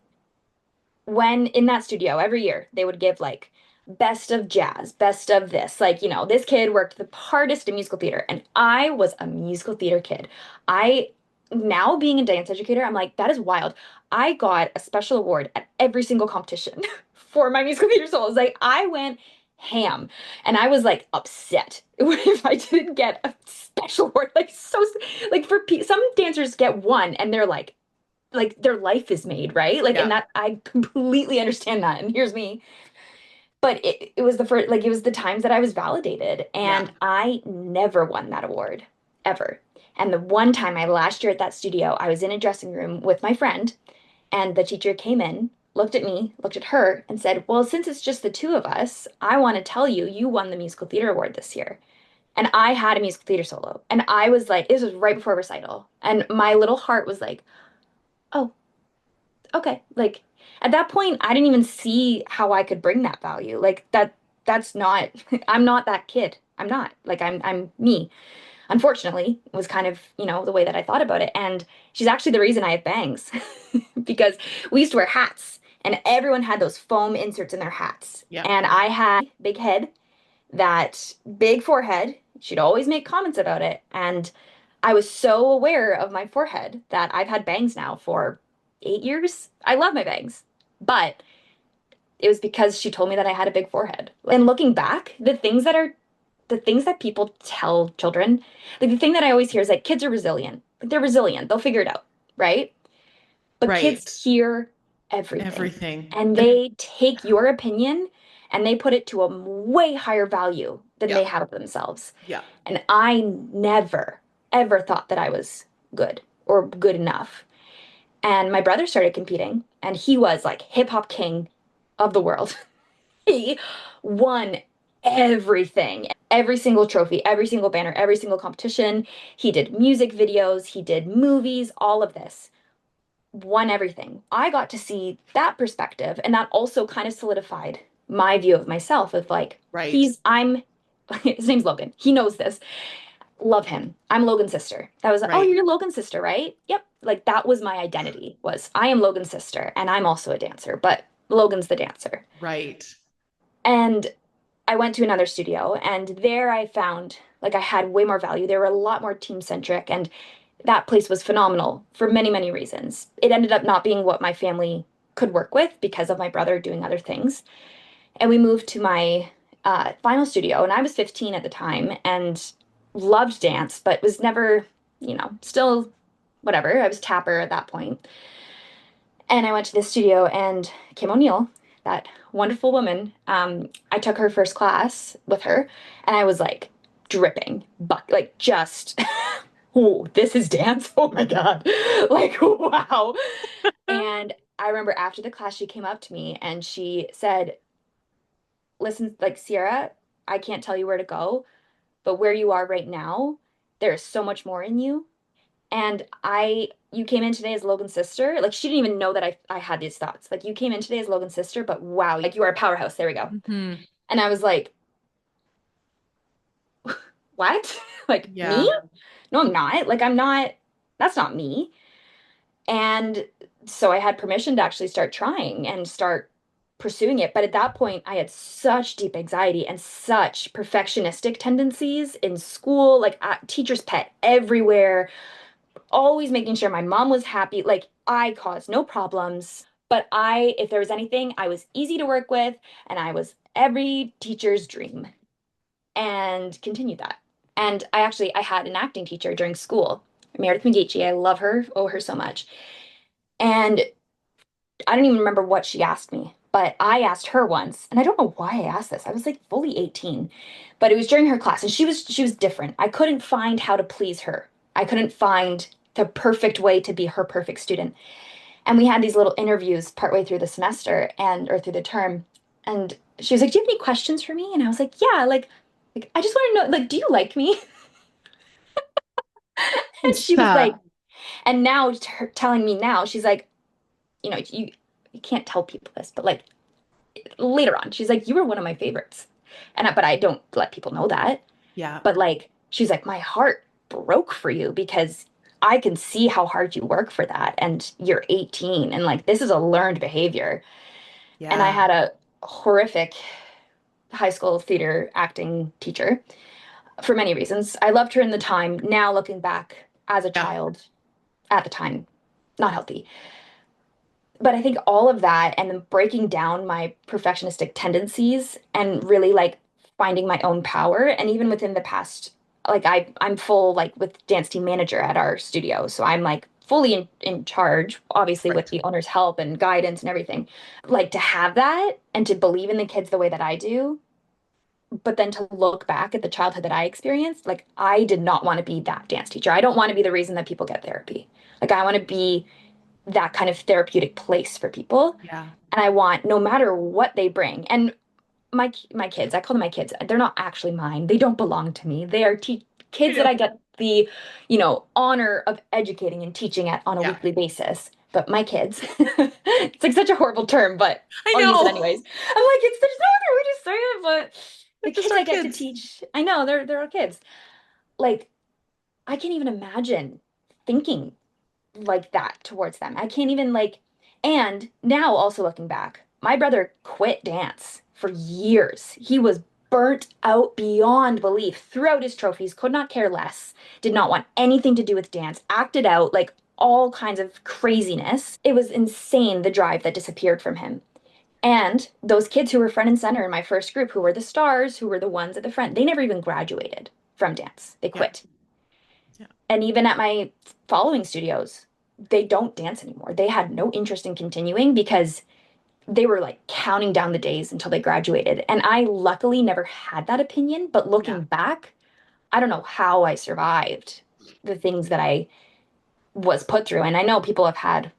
S2: when in that studio every year they would give like best of jazz, best of this. Like, you know, this kid worked the hardest in musical theater, and I was a musical theater kid. I Now being a dance educator, I'm like, that is wild. I got a special award at every single competition for my musical theater solos. Like, I went ham, and I was like upset if I didn't get a special award. Like, so, like for some dancers get one, and they're like their life is made, right? Like, and
S1: Yeah.
S2: that I completely understand that. And here's me. But it was the first, like, it was the times that I was validated,
S1: Yeah.
S2: and I never won that award, ever. And the one time last year at that studio, I was in a dressing room with my friend, and the teacher came in, looked at me, looked at her, and said, well, since it's just the two of us, I want to tell you, you won the musical theater award this year. And I had a musical theater solo. And I was like, this was right before recital. And my little heart was like, oh, okay. Like at that point, I didn't even see how I could bring that value. Like that's not I'm not that kid. I'm not. Like I'm me. Unfortunately, it was kind of, you know, the way that I thought about it. And she's actually the reason I have bangs because we used to wear hats and everyone had those foam inserts in their hats.
S1: Yeah.
S2: And I had big head, that big forehead. She'd always make comments about it. And I was so aware of my forehead that I've had bangs now for 8 years. I love my bangs, but it was because she told me that I had a big forehead. And looking back, the things that people tell children, like the thing that I always hear is like kids are resilient. Like they're resilient. They'll figure it out, right? But
S1: Right.
S2: kids hear everything
S1: Everything.
S2: and
S1: And
S2: they take your opinion and they put it to a way higher value than
S1: yeah.
S2: they have of themselves.
S1: Yeah.
S2: And I never. ever thought that I was good or good enough. And my brother started competing, and he was like hip hop king of the world. He won everything, every single trophy, every single banner, every single competition. He did music videos, he did movies, all of this. Won everything. I got to see that perspective, and that also kind of solidified my view of myself of like,
S1: Right.
S2: his name's Logan. He knows this. Love him. I'm Logan's sister. That was, oh,
S1: Right.
S2: you're Logan's sister, right? Yep. Like that was my identity was I am Logan's sister and I'm also a dancer, but Logan's the dancer.
S1: Right.
S2: And I went to another studio and there I found like I had way more value. They were a lot more team centric and that place was phenomenal for many, many reasons. It ended up not being what my family could work with because of my brother doing other things. And we moved to my final studio and I was 15 at the time and loved dance, but was never, still whatever. I was tapper at that point. And I went to this studio and Kim O'Neill, that wonderful woman, I took her first class with her and I was like dripping, like just, oh, this is dance. Oh my God. Like, wow. And I remember after the class, she came up to me and she said, listen, like, Ciarra, I can't tell you where to go, but where you are right now, there is so much more in you. And you came in today as Logan's sister. Like she didn't even know that I had these thoughts. Like you came in today as Logan's sister, but wow, like you are a powerhouse. There we go.
S1: Hmm.
S2: And I was like, what? Like
S1: Yeah.
S2: me? No, I'm not. Like I'm not, that's not me. And so I had permission to actually start trying and start pursuing it. But at that point, I had such deep anxiety and such perfectionistic tendencies in school, like teacher's pet everywhere, always making sure my mom was happy. Like I caused no problems. But if there was anything, I was easy to work with and I was every teacher's dream and continued that. And I had an acting teacher during school, Meredith McGeechee. I love her, owe her so much. And I don't even remember what she asked me, but I asked her once, and I don't know why I asked this. I was like fully 18, but it was during her class, and she was different. I couldn't find how to please her. I couldn't find the perfect way to be her perfect student. And we had these little interviews partway through the semester and or through the term, and she was like, "Do you have any questions for me?" And I was like, "Yeah, like I just want to know, like, do you like me?" And she was like,
S1: Stop.
S2: and now telling me now, she's like, you can't tell people this, but like later on, she's like, you were one of my favorites. But I don't let people know that.
S1: Yeah.
S2: But like, she's like, my heart broke for you because I can see how hard you work for that. And you're 18 and like, this is a learned behavior. And I
S1: Yeah.
S2: had a horrific high school theater acting teacher for many reasons. I loved her in the time. Now looking back as a
S1: Yeah.
S2: child at the time, not healthy. But I think all of that and then breaking down my perfectionistic tendencies and really like finding my own power. And even within the past, like I'm full like with dance team manager at our studio. So I'm like fully in charge, obviously with
S1: Right.
S2: the owner's help and guidance and everything. Like to have that and to believe in the kids the way that I do, but then to look back at the childhood that I experienced, like I did not want to be that dance teacher. I don't want to be the reason that people get therapy. Like I want to be that kind of therapeutic place for people.
S1: Yeah.
S2: And I want no matter what they bring. And my kids, I call them my kids. They're not actually mine. They don't belong to me. They are kids that
S1: Yeah.
S2: I get the, honor of educating and teaching at on a
S1: Yeah.
S2: weekly basis. But my kids, it's like such a horrible term, but
S1: I
S2: I'll use it
S1: know.
S2: anyways. I'm like, there's no other way to say it, but
S1: They're
S2: the
S1: just
S2: kids
S1: our
S2: I get to
S1: kids.
S2: teach, I know they're our kids. Like, I can't even imagine thinking like that towards them. I can't even like, and now also looking back, my brother quit dance for years. He was burnt out beyond belief throughout his trophies, could not care less, did not want anything to do with dance, acted out like all kinds of craziness. It was insane the drive that disappeared from him. And those kids who were front and center in my first group, who were the stars, who were the ones at the front, they never even graduated from dance. They
S1: Yeah.
S2: quit.
S1: Yeah.
S2: And even at my following studios, they don't dance anymore. They had no interest in continuing because they were like counting down the days until they graduated. And I luckily never had that opinion, but
S1: Yeah.
S2: looking back, I don't know how I survived the things that I was put through. And I know people have had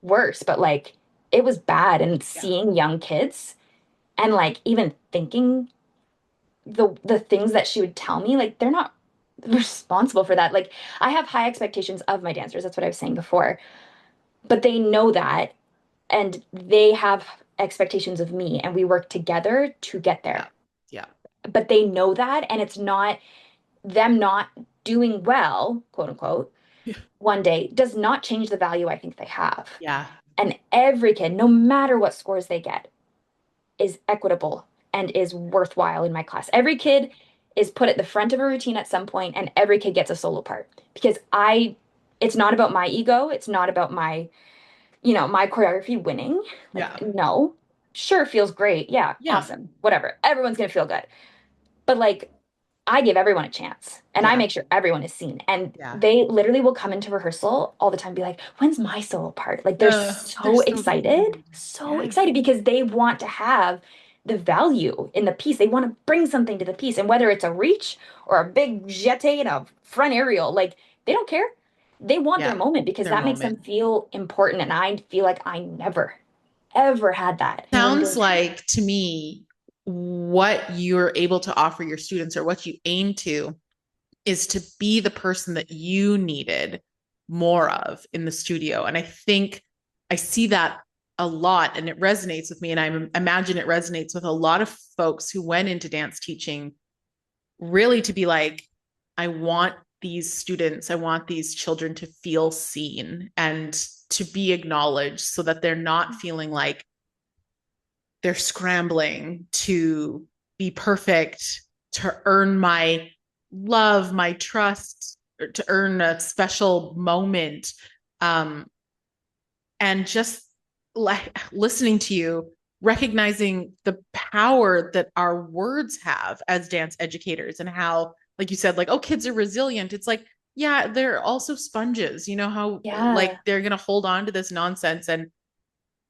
S2: worse, but like it was bad. And
S1: Yeah.
S2: seeing young kids and like even thinking the things that she would tell me, like they're not responsible for that. Like I have high expectations of my dancers. That's what I was saying before. But they know that and they have expectations of me and we work together to get
S1: Yeah.
S2: there.
S1: Yeah.
S2: But they know that and it's not them not doing well, quote unquote,
S1: Yeah.
S2: one day does not change the value I think they have.
S1: Yeah.
S2: And every kid, no matter what scores they get, is equitable and is worthwhile in my class. Every kid is put at the front of a routine at some point, and every kid gets a solo part because it's not about my ego. It's not about my, my choreography winning. Like,
S1: Yeah.
S2: no, sure, feels great. Yeah,
S1: Yeah.
S2: awesome, whatever. Everyone's going to feel good. But like, I give everyone a chance and I
S1: Yeah.
S2: make sure everyone is seen. And
S1: Yeah.
S2: they literally will come into rehearsal all the time and be like, when's my solo part? Like they're
S1: They're so excited.
S2: so
S1: Yes.
S2: excited because they want to have the value in the piece. They want to bring something to the piece. And whether it's a reach or a big jeté and a front aerial, like they don't care. They want their
S1: Yeah.
S2: moment because
S1: Their
S2: that makes them
S1: moment.
S2: feel important. And I feel like I never, ever had that. Anyone
S1: Sounds
S2: being,
S1: like to me what you're able to offer your students or what you aim to is to be the person that you needed more of in the studio. And I think I see that a lot and it resonates with me. And I imagine it resonates with a lot of folks who went into dance teaching really to be like, I want these students, I want these children to feel seen and to be acknowledged so that they're not feeling like they're scrambling to be perfect, to earn my love, my trust, to earn a special moment. Um, and just like listening to you, recognizing the power that our words have as dance educators and how, like you said, like, oh, kids are resilient. It's like, yeah, they're also sponges. You know how like
S2: yeah,
S1: they're going to hold on to this nonsense and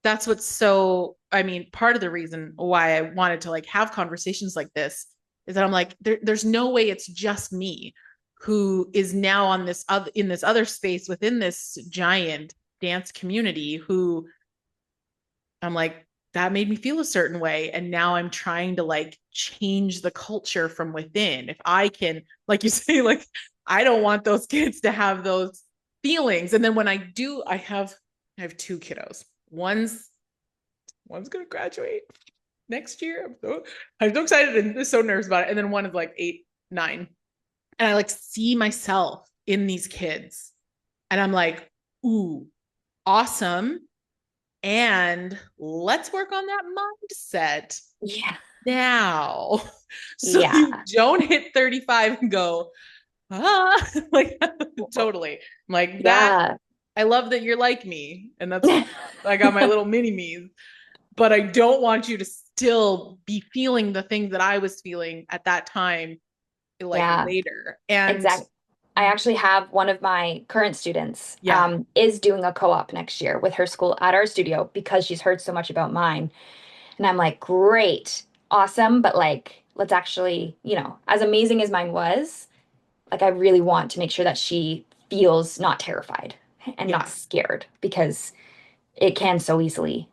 S1: that's what's so I mean part of the reason why I wanted to like have conversations like this is that I'm like there's no way it's just me who is now on this other in this other space within this giant dance community who I'm like that made me feel a certain way and now I'm trying to like change the culture from within if I can like you say like I don't want those kids to have those feelings and then when I do I have two kiddos one's gonna graduate next year. I'm so excited and so nervous about it. And then one is like 8, 9. And I like see myself in these kids. And I'm like, ooh, awesome. And let's work on that mindset
S2: yeah,
S1: now. So you
S2: yeah,
S1: don't hit 35 and go, like totally. Like that.
S2: yeah.
S1: I love that you're like me. And that's I got my little mini me's but I don't want you to still be feeling the things that I was feeling at that time, like
S2: Yeah,
S1: later. And
S2: exactly. I actually have one of my current students
S1: yeah,
S2: is doing a co-op next year with her school at our studio because she's heard so much about mine. And I'm like, great, awesome. But like, let's actually, as amazing as mine was, like I really want to make sure that she feels not terrified and not
S1: yeah.
S2: scared because it can so easily,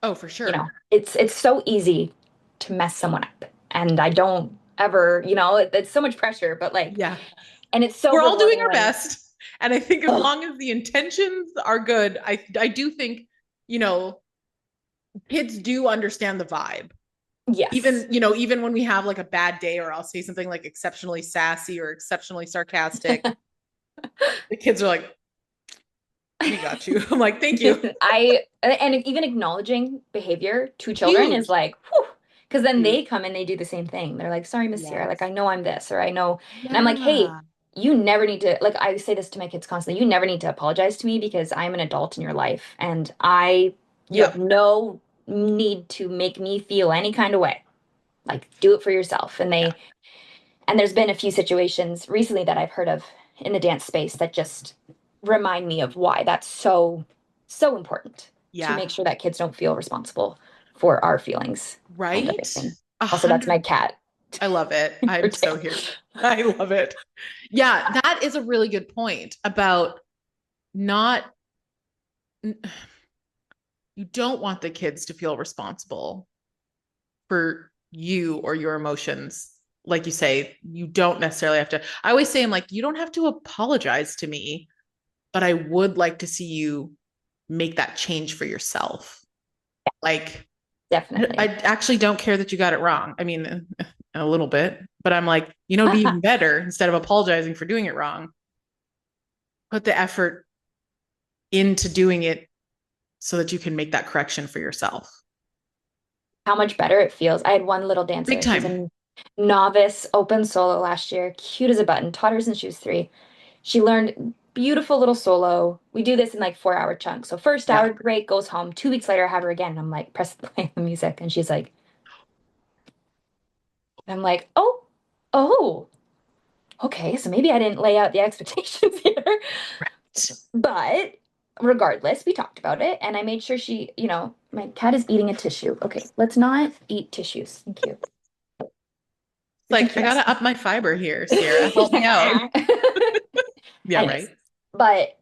S1: Oh, for sure.
S2: it's so easy to mess someone up. And I don't ever, it's so much pressure, but like,
S1: Yeah.
S2: and it's so
S1: We're all doing
S2: rewarding
S1: our
S2: when,
S1: best. And I think as
S2: oh,
S1: long as the intentions are good, I do think, you know, kids do understand the vibe.
S2: yes.
S1: Even when we have like a bad day or I'll say something like exceptionally sassy or exceptionally sarcastic, the kids are like, we got you. I'm like, thank you.
S2: And even acknowledging behavior to children is
S1: Huge.
S2: like, whew, because then
S1: Huge.
S2: they come and they do the same thing. They're like, sorry, Miss Ciarra, like
S1: Yes.
S2: I know I'm this, or I know, and I'm like, hey,
S1: Yeah.
S2: you never need to, like I say this to my kids constantly, you never need to apologize to me because I'm an adult in your life and you have
S1: Yep.
S2: no need to make me feel any kind of way. Like, do it for yourself.
S1: Yeah.
S2: And there's been a few situations recently that I've heard of in the dance space that just remind me of why that's so, so important to
S1: Yeah.
S2: make sure that kids don't feel responsible for our feelings and
S1: Right?
S2: everything.
S1: A
S2: Also, that's my
S1: hundred.
S2: cat.
S1: I love it.
S2: Your
S1: I'm so
S2: tail.
S1: here. I love it. Yeah, that is a really good point about not, you don't want the kids to feel responsible for you or your emotions. Like you say, you don't necessarily have to. I always say, I'm like, you don't have to apologize to me, but I would like to see you make that change for yourself. Like, I
S2: Definitely.
S1: actually don't care that you got it wrong. I mean, a little bit, but I'm like, it'd be even better instead of apologizing for doing it wrong. Put the effort into doing it so that you can make that correction for yourself.
S2: How much better it feels. I had one little
S1: Big
S2: dancer. She's
S1: time.
S2: a novice open solo last year, cute as a button, taught her since she was 3. She learned beautiful little solo. We do this in like 4-hour chunks. So first
S1: Yeah.
S2: hour, great, goes home. 2 weeks later, I have her again. And I'm like, press play the music. And she's like, I'm like, oh, okay. So maybe I didn't lay out the expectations here. But regardless, we talked about it. And I made sure my cat is eating a tissue. Okay, let's not eat tissues. Thank you.
S1: Like, I
S2: Ridiculous.
S1: gotta up my fiber here, Ciarra. Help me out. Yeah,
S2: Anyways,
S1: right.
S2: but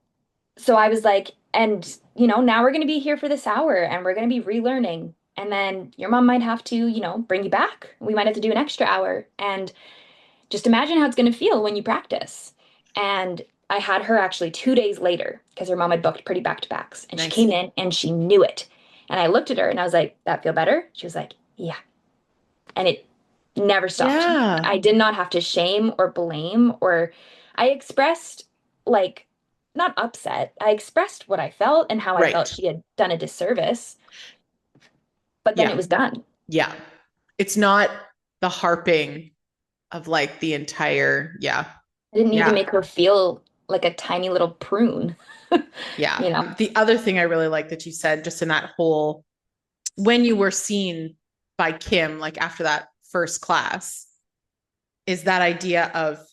S2: so I was like, and now we're going to be here for this hour and we're going to be relearning. And then your mom might have to, bring you back. We might have to do an extra hour. And just imagine how it's going to feel when you practice. And I had her actually 2 days later because her mom had booked pretty back to backs. And she
S1: Nice.
S2: came in and she knew it. And I looked at her and I was like, that feel better? She was like, yeah. And it never stopped.
S1: Yeah.
S2: I did not have to shame or blame, or I expressed like not upset. I expressed what I felt and how I felt
S1: Right.
S2: she had done a disservice, but then
S1: Yeah.
S2: it was done.
S1: Yeah. It's not the harping of like the entire, yeah.
S2: I didn't need to
S1: Yeah.
S2: make her feel like a tiny little prune,
S1: Yeah.
S2: you know.
S1: The other thing I really like that you said just in that whole, when you were seen by Kim, like after that first class, is that idea of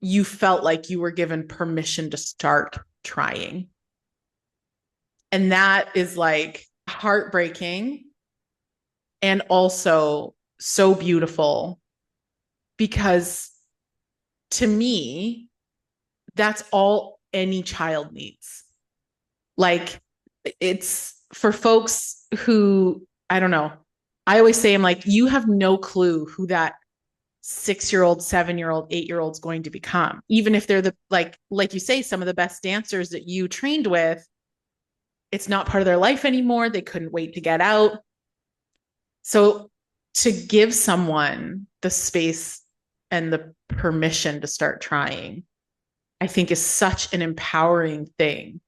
S1: you felt like you were given permission to start trying. And that is like heartbreaking and also so beautiful because to me, that's all any child needs. Like it's for folks who, I don't know. I always say, I'm like, you have no clue who that 6-year old, 7-year old, 8-year old is going to become. Even if they're the, like you say, some of the best dancers that you trained with, it's not part of their life anymore. They couldn't wait to get out. So to give someone the space and the permission to start trying, I think is such an empowering thing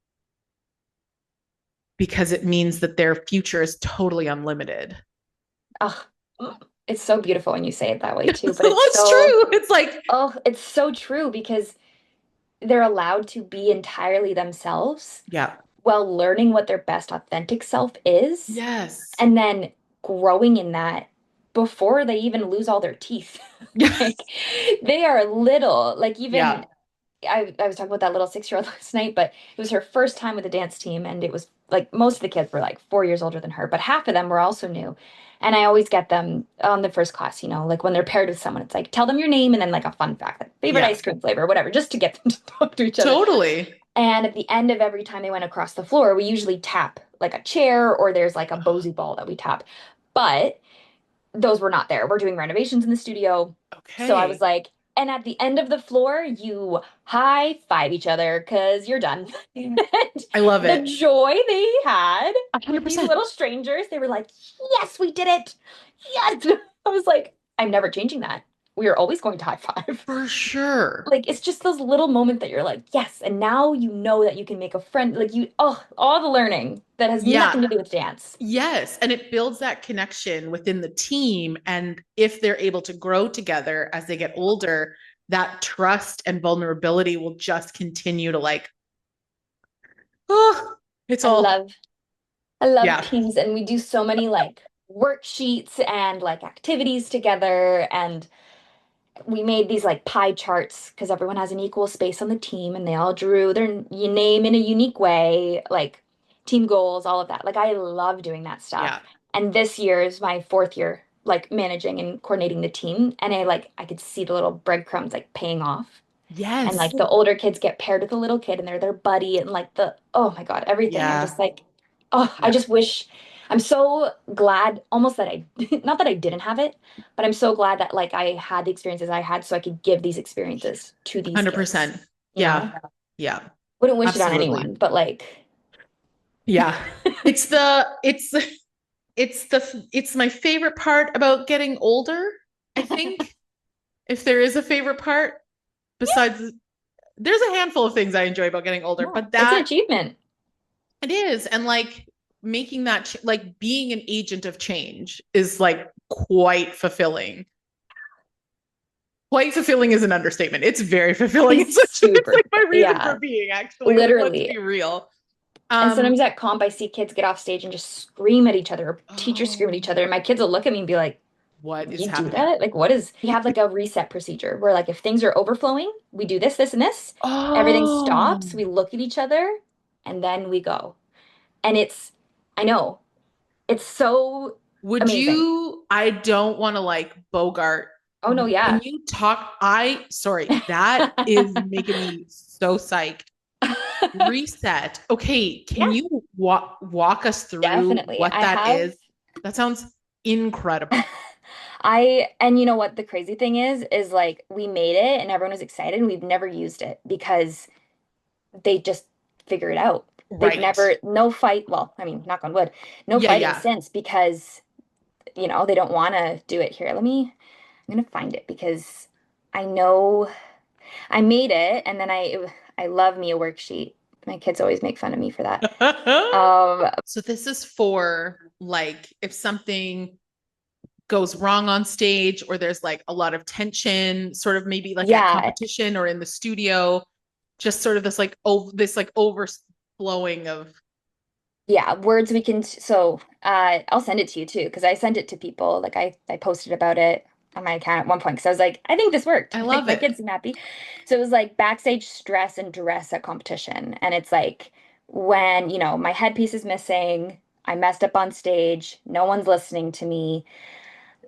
S1: because it means that their future is totally unlimited.
S2: Oh, it's so beautiful when you say it that way too, but
S1: Well, it's true. It's like,
S2: it's so true because they're allowed to be entirely themselves
S1: yeah,
S2: while learning what their best authentic self is,
S1: yes.
S2: and then growing in that before they even lose all their teeth. Like they are little, like
S1: Yeah.
S2: even I was talking about that little 6-year-old last night, but it was her first time with the dance team, and it was like most of the kids were like 4 years older than her, but half of them were also new. And I always get them on the first class, like when they're paired with someone, it's like tell them your name and then like a fun fact, like favorite
S1: Yeah.
S2: ice cream flavor, whatever, just to get them to talk to each other.
S1: Totally.
S2: And at the end of every time they went across the floor, we usually tap like a chair or there's like a Bosey ball that we tap. But those were not there. We're doing renovations in the studio. So I was
S1: Okay.
S2: like, and at the end of the floor, you high five each other because you're done. And
S1: I love
S2: the
S1: it.
S2: joy they had with these
S1: 100%.
S2: little strangers, they were like, yes, we did it. Yes. I was like, I'm never changing that. We are always going to high five.
S1: For sure.
S2: Like it's just those little moments that you're like, yes, and now you know that you can make a friend. Like all the learning that has
S1: Yeah.
S2: nothing to do with dance.
S1: Yes. And it builds that connection within the team. And if they're able to grow together as they get older, that trust and vulnerability will just continue to like, oh, it's
S2: I
S1: all,
S2: love I love
S1: yeah.
S2: teams, and we do so many like worksheets and like activities together, and we made these like pie charts because everyone has an equal space on the team and they all drew their name in a unique way, like team goals, all of that. Like I love doing that stuff.
S1: Yeah.
S2: And this year is my 4th year like managing and coordinating the team, and I could see the little breadcrumbs like paying off. And
S1: Yes.
S2: like the older kids get paired with a little kid and they're their buddy, and like the oh my God, everything. I'm
S1: Yeah.
S2: just like, oh, I
S1: Yeah.
S2: just wish I'm so glad almost that I not that I didn't have it, but I'm so glad that like I had the experiences I had so I could give these experiences to these kids,
S1: 100%.
S2: you know?
S1: Yeah. Yeah.
S2: Wouldn't wish it on
S1: Absolutely.
S2: anyone, but like
S1: Yeah. It's my favorite part about getting older, I think. If there is a favorite part, besides there's a handful of things I enjoy about getting older,
S2: yeah,
S1: but
S2: it's an
S1: that
S2: achievement.
S1: it is. And like making that like being an agent of change is like quite fulfilling. Quite fulfilling is an understatement. It's very fulfilling.
S2: It's
S1: It's
S2: super,
S1: like my reason
S2: yeah,
S1: for being, actually. Like, let's
S2: literally.
S1: be real.
S2: And
S1: Um,
S2: sometimes at comp, I see kids get off stage and just scream at each other, or teachers scream at
S1: oh,
S2: each other. And my kids will look at me and be like,
S1: what is
S2: you do
S1: happening?
S2: that? Like, what is, we have like a reset procedure where, like, if things are overflowing, we do this, this, and this. Everything
S1: Oh,
S2: stops. We look at each other and then we go. And I know, it's so
S1: would
S2: amazing.
S1: you? I don't want to like Bogart.
S2: Oh, no,
S1: Can
S2: yeah.
S1: you talk? Sorry, that is making me so psyched. Reset. Okay, can
S2: Yeah,
S1: you walk us through
S2: definitely.
S1: what that is? That sounds incredible.
S2: And you know what the crazy thing is like we made it and everyone was excited and we've never used it because they just figure it out. They've
S1: Right.
S2: never, no fight. Well, I mean, knock on wood, no
S1: Yeah,
S2: fighting
S1: yeah.
S2: since because, they don't want to do it here. I'm going to find it because I know I made it and then I love me a worksheet. My kids always make fun of me for that. Um,
S1: So this is for like if something goes wrong on stage or there's like a lot of tension, sort of maybe like at
S2: yeah,
S1: competition or in the studio, just sort of this like overflowing of
S2: yeah, words we can, so I'll send it to you too, because I sent it to people. Like I posted about it on my account at one point because I was like, I think this worked.
S1: I
S2: Like
S1: love
S2: my
S1: it.
S2: kids seem happy. So it was like backstage stress and duress at competition. And it's like when, my headpiece is missing, I messed up on stage, no one's listening to me,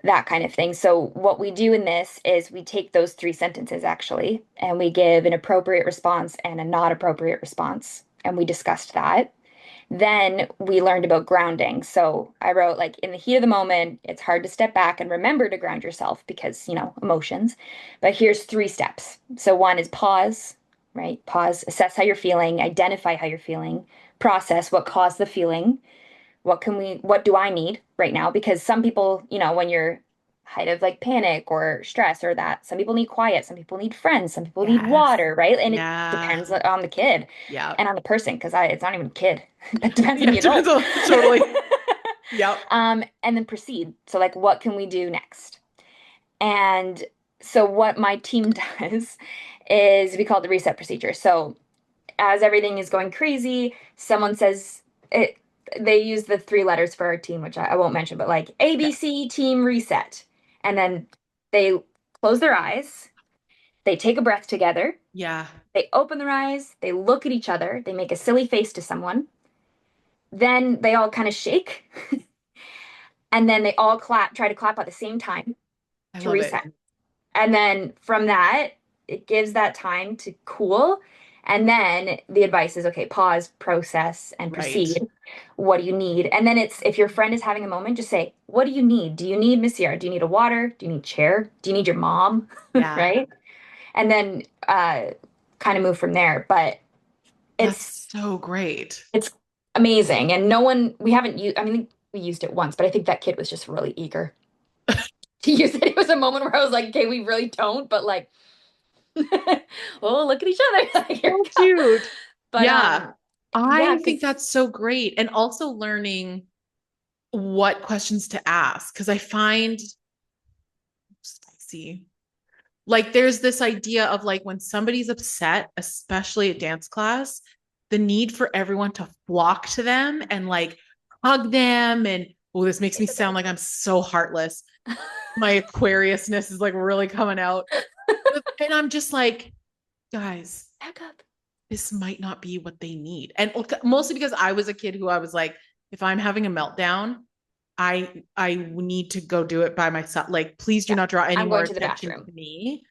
S2: that kind of thing. So what we do in this is we take those three sentences actually, and we give an appropriate response and a not appropriate response. And we discussed that. Then we learned about grounding. So I wrote, like, in the heat of the moment, it's hard to step back and remember to ground yourself because, emotions. But here's three steps. So one is pause, right? Pause, assess how you're feeling, identify how you're feeling, process what caused the feeling. What do I need right now? Because some people, when you're height of like panic or stress or that, some people need quiet, some people need friends, some people need
S1: Yes.
S2: water, right? And it
S1: Yeah.
S2: depends on the kid
S1: Yeah.
S2: and on the person because it's not even a kid. That depends on
S1: Yeah,
S2: the adult.
S1: totally. Yep.
S2: And then proceed. So, like, what can we do next? And so, what my team does is we call it the reset procedure. So, as everything is going crazy, someone says it. They use the three letters for our team, which I won't mention, but like
S1: Okay.
S2: ABC team reset. And then they close their eyes, they take a breath together,
S1: Yeah.
S2: they open their eyes, they look at each other, they make a silly face to someone. Then they all kind of shake, and then they all try to clap at the same time
S1: I
S2: to
S1: love it.
S2: reset. And then from that, it gives that time to cool. And then the advice is okay, pause, process, and
S1: Right.
S2: proceed. What do you need? And then it's if your friend is having a moment, just say, what do you need? Do you need Miss Ciarra? Do you need a water? Do you need a chair? Do you need your mom?
S1: Yeah.
S2: Right? And then kind of move from there. But it's
S1: That's so great.
S2: it's amazing. And no one we haven't used I mean we used it once, but I think that kid was just really eager to use it. It was a moment where I was like, okay, we really don't, but like oh, look at each other. Like, here
S1: So
S2: we go.
S1: cute.
S2: But
S1: Yeah.
S2: yeah,
S1: I think
S2: because
S1: that's so great. And also learning what questions to ask. Because I find spicy. Like there's this idea of like when somebody's upset, especially at dance class, the need for everyone to flock to them and like hug them. And oh, this makes me sound like I'm so heartless. My Aquariusness is like really coming out. And I'm just like, guys,
S2: back up.
S1: this might not be what they need. And mostly because I was a kid who I was like, if I'm having a meltdown, I need to go do it by myself. Like, please do
S2: Yeah.
S1: not draw any
S2: I'm
S1: more
S2: going to the
S1: attention
S2: bathroom.
S1: to me,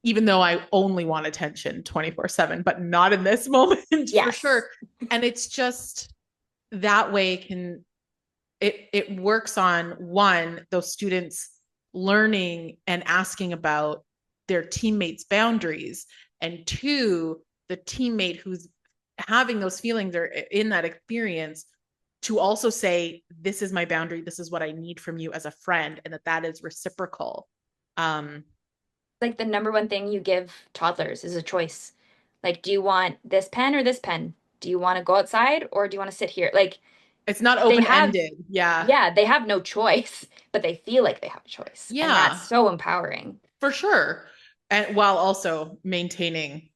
S1: even though I only want attention 24/7, but not in this moment for
S2: Yes.
S1: sure. And it's just that way it works on one, those students learning and asking about their teammates' boundaries, and two, the teammate who's having those feelings or in that experience to also say, this is my boundary, this is what I need from you as a friend, and that is reciprocal. um
S2: Like the number one thing you give toddlers is a choice. Like, do you want this pen or this pen? Do you want to go outside or do you want to sit here? Like,
S1: it's not
S2: they
S1: open
S2: have,
S1: ended. Yeah.
S2: yeah, they have no choice, but they feel like they have a choice. And that's
S1: Yeah,
S2: so empowering.
S1: for sure. And while also maintaining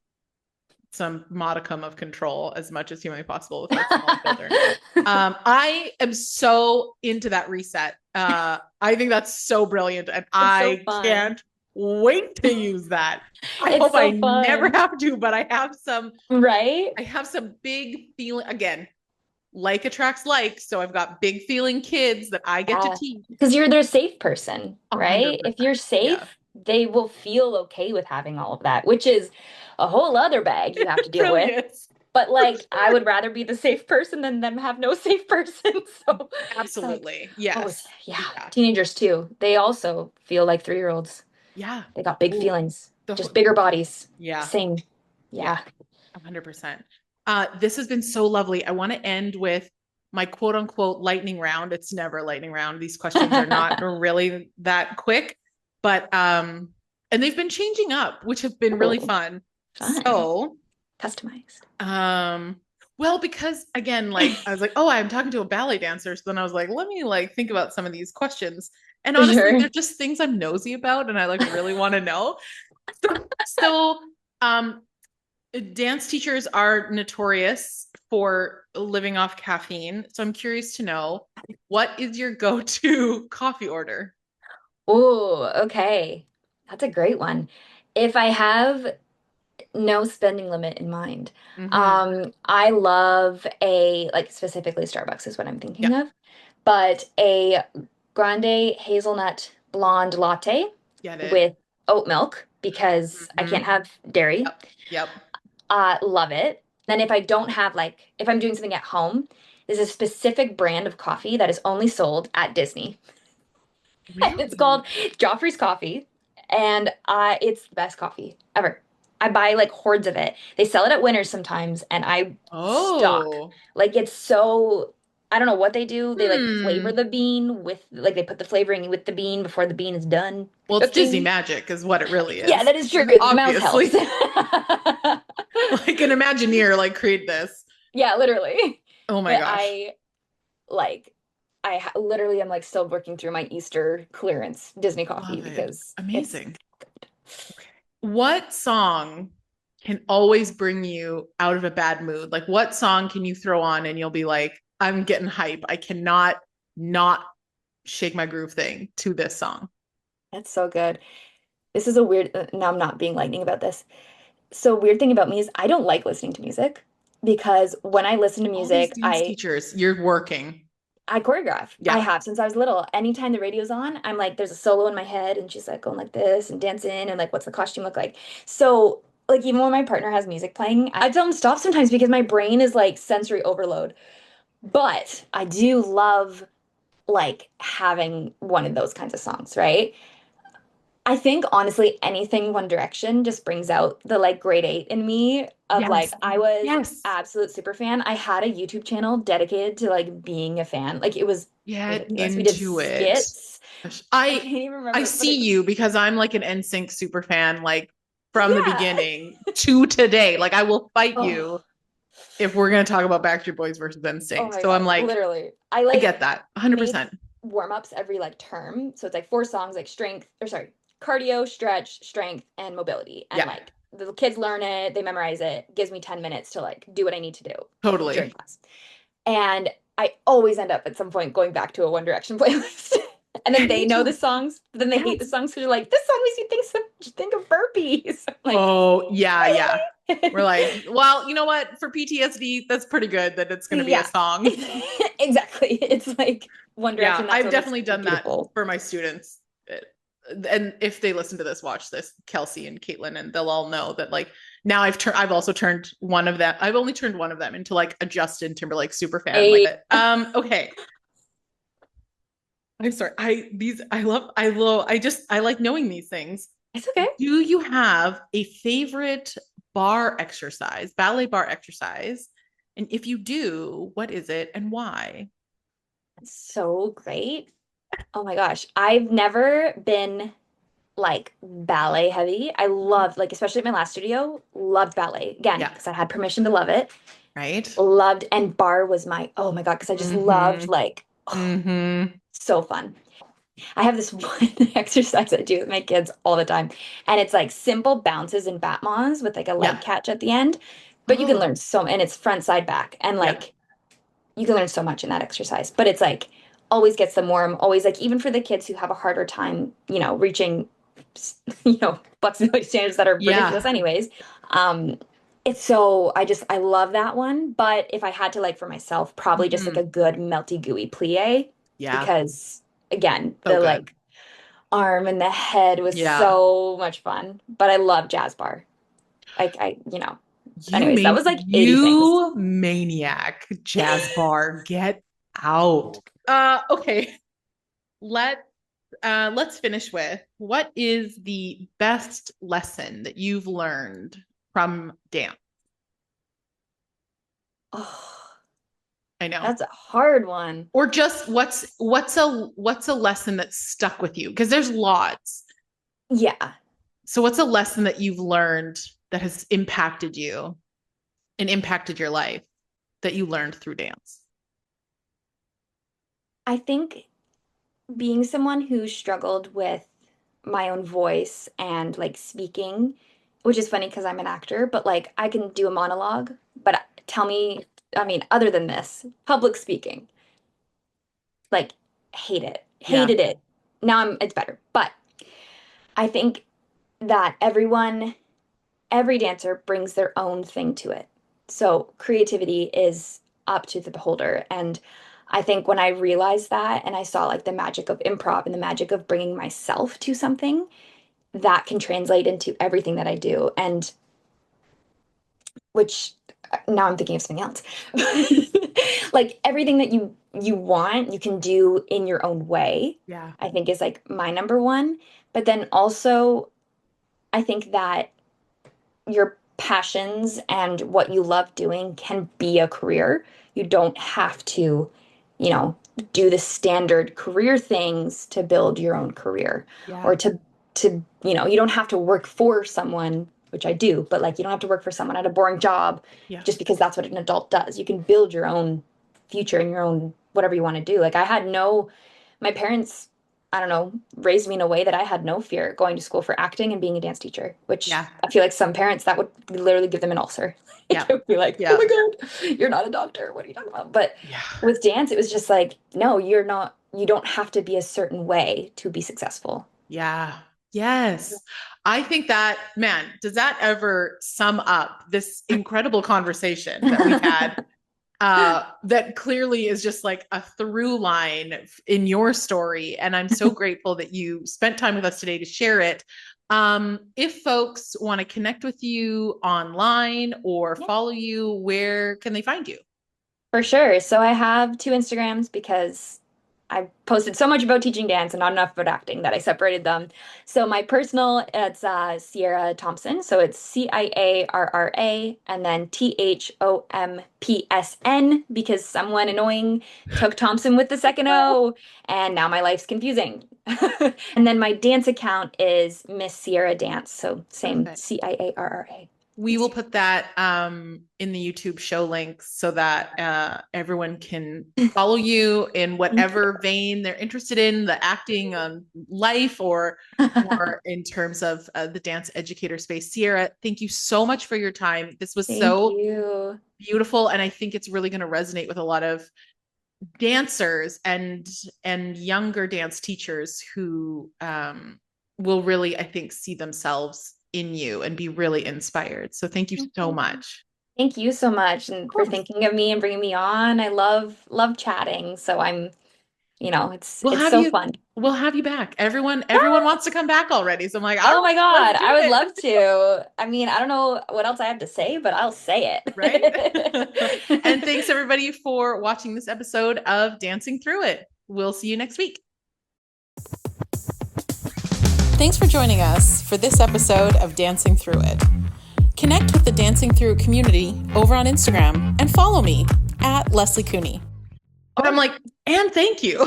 S1: some modicum of control as much as humanly possible with our small children. I am so into that reset. I think that's so brilliant, and
S2: It's so
S1: I
S2: fun.
S1: can't wait to use that. I
S2: It's
S1: hope I
S2: so
S1: never
S2: fun.
S1: have to, but
S2: Right?
S1: I have some big feeling again. Like attracts like, so I've got big feeling kids that I get to
S2: Yeah.
S1: teach.
S2: Because you're their safe person,
S1: A
S2: right?
S1: hundred
S2: If you're
S1: percent. Yeah,
S2: safe, they will feel okay with having all of that, which is a whole other bag you have to
S1: it
S2: deal
S1: really
S2: with.
S1: is
S2: But
S1: for
S2: like, I
S1: sure.
S2: would rather be the safe person than them have no safe person. So, like,
S1: Absolutely.
S2: oh,
S1: Yes.
S2: yeah,
S1: Yeah.
S2: teenagers too. They also feel like 3-year-olds.
S1: Yeah.
S2: They got big
S1: Ooh.
S2: feelings, just
S1: The
S2: bigger bodies.
S1: yeah.
S2: Same.
S1: Yeah.
S2: Yeah.
S1: 100%. This has been so lovely. I want to end with my quote unquote lightning round. It's never a lightning round. These questions are not really that quick, but and they've been changing up, which have been really
S2: Oh,
S1: fun.
S2: fun.
S1: So,
S2: Customized.
S1: um, well, because again, like I was like, oh, I'm talking to a ballet dancer. So then I was like, let me like think about some of these questions. And honestly,
S2: Sure.
S1: they're just things I'm nosy about and I like really want to know. So, um, dance teachers are notorious for living off caffeine. So I'm curious to know, what is your go-to coffee order?
S2: Oh, okay. That's a great one. If I have no spending limit in mind,
S1: Mm-hmm.
S2: I love a, like specifically Starbucks is what I'm thinking
S1: Yep.
S2: of, but a grande hazelnut blonde latte
S1: Get it.
S2: with oat milk because I can't
S1: Mm-hmm.
S2: have dairy.
S1: Yep. Yep.
S2: Love it. Then if I don't have like if I'm doing something at home, there's a specific brand of coffee that is only sold at Disney. It's
S1: Really?
S2: called Joffrey's Coffee, and it's the best coffee ever. I buy like hordes of it. They sell it at Winners sometimes, and I stock.
S1: Oh.
S2: Like it's so I don't know what they do. They like flavor
S1: Hmm.
S2: the bean with like they put the flavoring with the bean before the bean is done
S1: Well, it's Disney
S2: cooking.
S1: magic, is what it really
S2: Yeah,
S1: is.
S2: that is true. The mouse helps.
S1: Obviously. Like an Imagineer, like create this.
S2: Yeah, literally.
S1: Oh my
S2: But
S1: gosh.
S2: like literally am like still working through my Easter clearance Disney coffee
S1: Love it.
S2: because it's
S1: Amazing. What song can always bring you out of a bad mood? Like, what song can you throw on and you'll be like, I'm getting hype. I cannot not shake my groove thing to this song.
S2: that's so good. This is a weird now I'm not being lightning about this. So weird thing about me is I don't like listening to music because when I listen to
S1: All these
S2: music,
S1: dance teachers, you're working.
S2: I choreograph. I
S1: Yeah.
S2: have since I was little. Anytime the radio's on, I'm like, there's a solo in my head, and she's like going like this and dancing, and like, what's the costume look like? So, like, even when my partner has music playing, I tell him to stop sometimes because my brain is like sensory overload. But I do love like having one of those kinds of songs, right? I think honestly, anything One Direction just brings out the like grade 8 in me of like
S1: Yes.
S2: I was
S1: Yes.
S2: absolute super fan. I had a YouTube channel dedicated to like being a fan. Like it was
S1: Get
S2: ridiculous. We did
S1: into it.
S2: skits. I
S1: I
S2: can't even
S1: I
S2: remember, but
S1: see
S2: it was
S1: you because I'm like an NSYNC super fan, like from the
S2: yeah.
S1: beginning to today. Like I will fight
S2: Oh,
S1: you if we're gonna talk about Backstreet Boys versus
S2: oh
S1: NSYNC.
S2: my
S1: So I'm
S2: God.
S1: like,
S2: Literally. I
S1: I
S2: like
S1: get that
S2: made
S1: 100%.
S2: warm-ups every like term. So it's like 4 songs like strength or sorry, cardio, stretch, strength, and mobility. And
S1: Yeah,
S2: like the kids learn it, they memorize it, gives me 10 minutes to like do what I need to do during
S1: totally.
S2: class. And I always end up at some point going back to a One Direction playlist. And then
S1: Yeah,
S2: they
S1: me
S2: know the
S1: too.
S2: songs, but then they hate the
S1: Yes.
S2: songs because they're like, this song makes you think of burpees. I'm like,
S1: Oh, yeah,
S2: really?
S1: yeah. We're like, well, you know what? For PTSD, that's pretty good that it's going to be a
S2: Yeah,
S1: song.
S2: exactly. It's like One
S1: Yeah,
S2: Direction. That's
S1: I've
S2: what makes
S1: definitely
S2: it
S1: done that
S2: beautiful.
S1: for my students. And if they listen to this, watch this, Kelsey and Caitlin, and they'll all know that like now I've also turned one of them. I've only turned one of them into like a Justin Timberlake super fan with
S2: A,
S1: it. Okay. I'm sorry. I like knowing these things.
S2: it's okay.
S1: Do you have a favorite bar exercise, ballet bar exercise? And if you do, what is it and why?
S2: So great. Oh my gosh. I've never been like ballet heavy. I loved, like, especially at my last studio, loved ballet again
S1: Yeah,
S2: because I had permission to love it.
S1: right?
S2: Loved, and bar was my, oh my God, because I just loved,
S1: Mm-hmm.
S2: like, oh,
S1: Mm-hmm.
S2: so fun. I have this one exercise I do with my kids all the time, and it's like simple bounces and battements with like a leg
S1: Yeah.
S2: catch at the end. But you can
S1: Oh,
S2: learn so, and it's front, side, back, and
S1: yeah.
S2: like you can learn so much in that exercise. But it's like always gets them warm, always like even for the kids who have a harder time, reaching, flexibility standards that are
S1: Yeah.
S2: ridiculous anyways. Um, it's so I love that one. But if I had to like for myself, probably just like
S1: Mm-hmm.
S2: a good melty gooey plie
S1: Yeah.
S2: because again,
S1: So
S2: the
S1: good.
S2: like arm and the head was
S1: Yeah.
S2: so much fun. But I love jazz bar. Like anyways, that was like 80 things.
S1: You maniac, jazz bar, get out. Okay. Let let's finish with what is the best lesson that you've learned from dance?
S2: Oh,
S1: I know.
S2: that's a hard one.
S1: Or just what's a lesson that stuck with you? Because there's lots.
S2: Yeah.
S1: So what's a lesson that you've learned that has impacted you and impacted your life that you learned through dance?
S2: I think being someone who struggled with my own voice and like speaking, which is funny because I'm an actor, but like I can do a monologue, but tell me, I mean, other than this, public speaking, like hate it,
S1: Yeah.
S2: hated it. Now it's better. But I think that every dancer brings their own thing to it. So creativity is up to the beholder. And I think when I realized that and I saw like the magic of improv and the magic of bringing myself to something, that can translate into everything that I do. And which now I'm thinking of something else. Like everything that you want, you can do in your own way,
S1: Yeah.
S2: I think is like my number one. But then also I think that your passions and what you love doing can be a career. You don't have to, you know, do the standard career things to build your own career
S1: Yeah.
S2: or you don't have to work for someone, which I do, but like you don't have to work for someone at a boring job
S1: Yeah.
S2: just because that's what an adult does. You can build your own future and your own whatever you want to do. Like my parents, I don't know, raised me in a way that I had no fear going to school for acting and being a dance teacher, which
S1: Yeah.
S2: I feel like some parents that would literally give them an ulcer.
S1: Yeah.
S2: It would be like, oh
S1: Yeah.
S2: my God, you're not a doctor. What are you talking about? But
S1: Yeah.
S2: with dance, it was just like, no, you're not, you don't have to be a certain way to be successful.
S1: Yeah. Yes. I think that, man, does that ever sum up this incredible conversation that we've had? That clearly is just like a through line in your story. And I'm so grateful that you spent time with us today to share it. If folks want to connect with you online or
S2: Yeah.
S1: follow you, where can they find you?
S2: For sure. So I have two Instagrams because I posted so much about teaching dance and not enough about acting that I separated them. So my personal, it's Ciarra Thompson. So it's Ciarra and then Thompson because someone annoying took Thompson with the second O, and now my life's confusing. And then my dance account is Miss Ciarra Dance. So same
S1: Perfect.
S2: Ciarra.
S1: We will put that in the YouTube show links so that everyone can follow you in
S2: Thank
S1: whatever vein they're interested in, the acting life or in terms of the dance educator space. Ciarra, thank you so much for your time. This was
S2: Thank
S1: so
S2: you.
S1: beautiful, and I think it's really going to resonate with a lot of dancers and younger dance teachers who will really, I think, see themselves in you and be really inspired. So thank you so much.
S3: Thank you so much
S1: Of
S3: and for
S1: course.
S3: thinking of me and bringing me on. I love chatting. So I'm,
S1: We'll
S3: it's
S1: have
S3: so
S1: you
S3: fun.
S1: we'll have you back. Everyone wants to come back already. So I'm like, all
S3: Oh
S1: right,
S3: my
S1: let's
S3: God,
S1: do
S3: I would
S1: it.
S3: love to. I mean, I don't know what else I have to say, but I'll say
S1: Right? And
S3: it.
S1: thanks everybody for watching this episode of Dancing Through It. We'll see you next week. Thanks for joining us for this episode of Dancing Through It. Connect with the Dancing Through It community over on Instagram and follow me at Leslie Cooney. But I'm like, and thank you.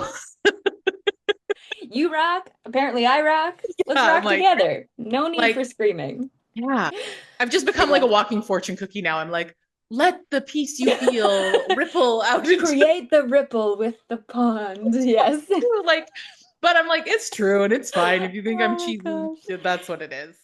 S3: You rock. Apparently I rock. Let's
S1: I'm
S3: rock
S1: like,
S3: together. No need for screaming.
S1: yeah. I've just become like a walking fortune cookie now. I'm like, let the peace you feel ripple out into
S3: Create the ripple with the pond. Yes.
S1: like, but I'm like, it's true and it's fine. If you think I'm
S3: Oh my
S1: cheesy,
S3: gosh.
S1: that's what it is.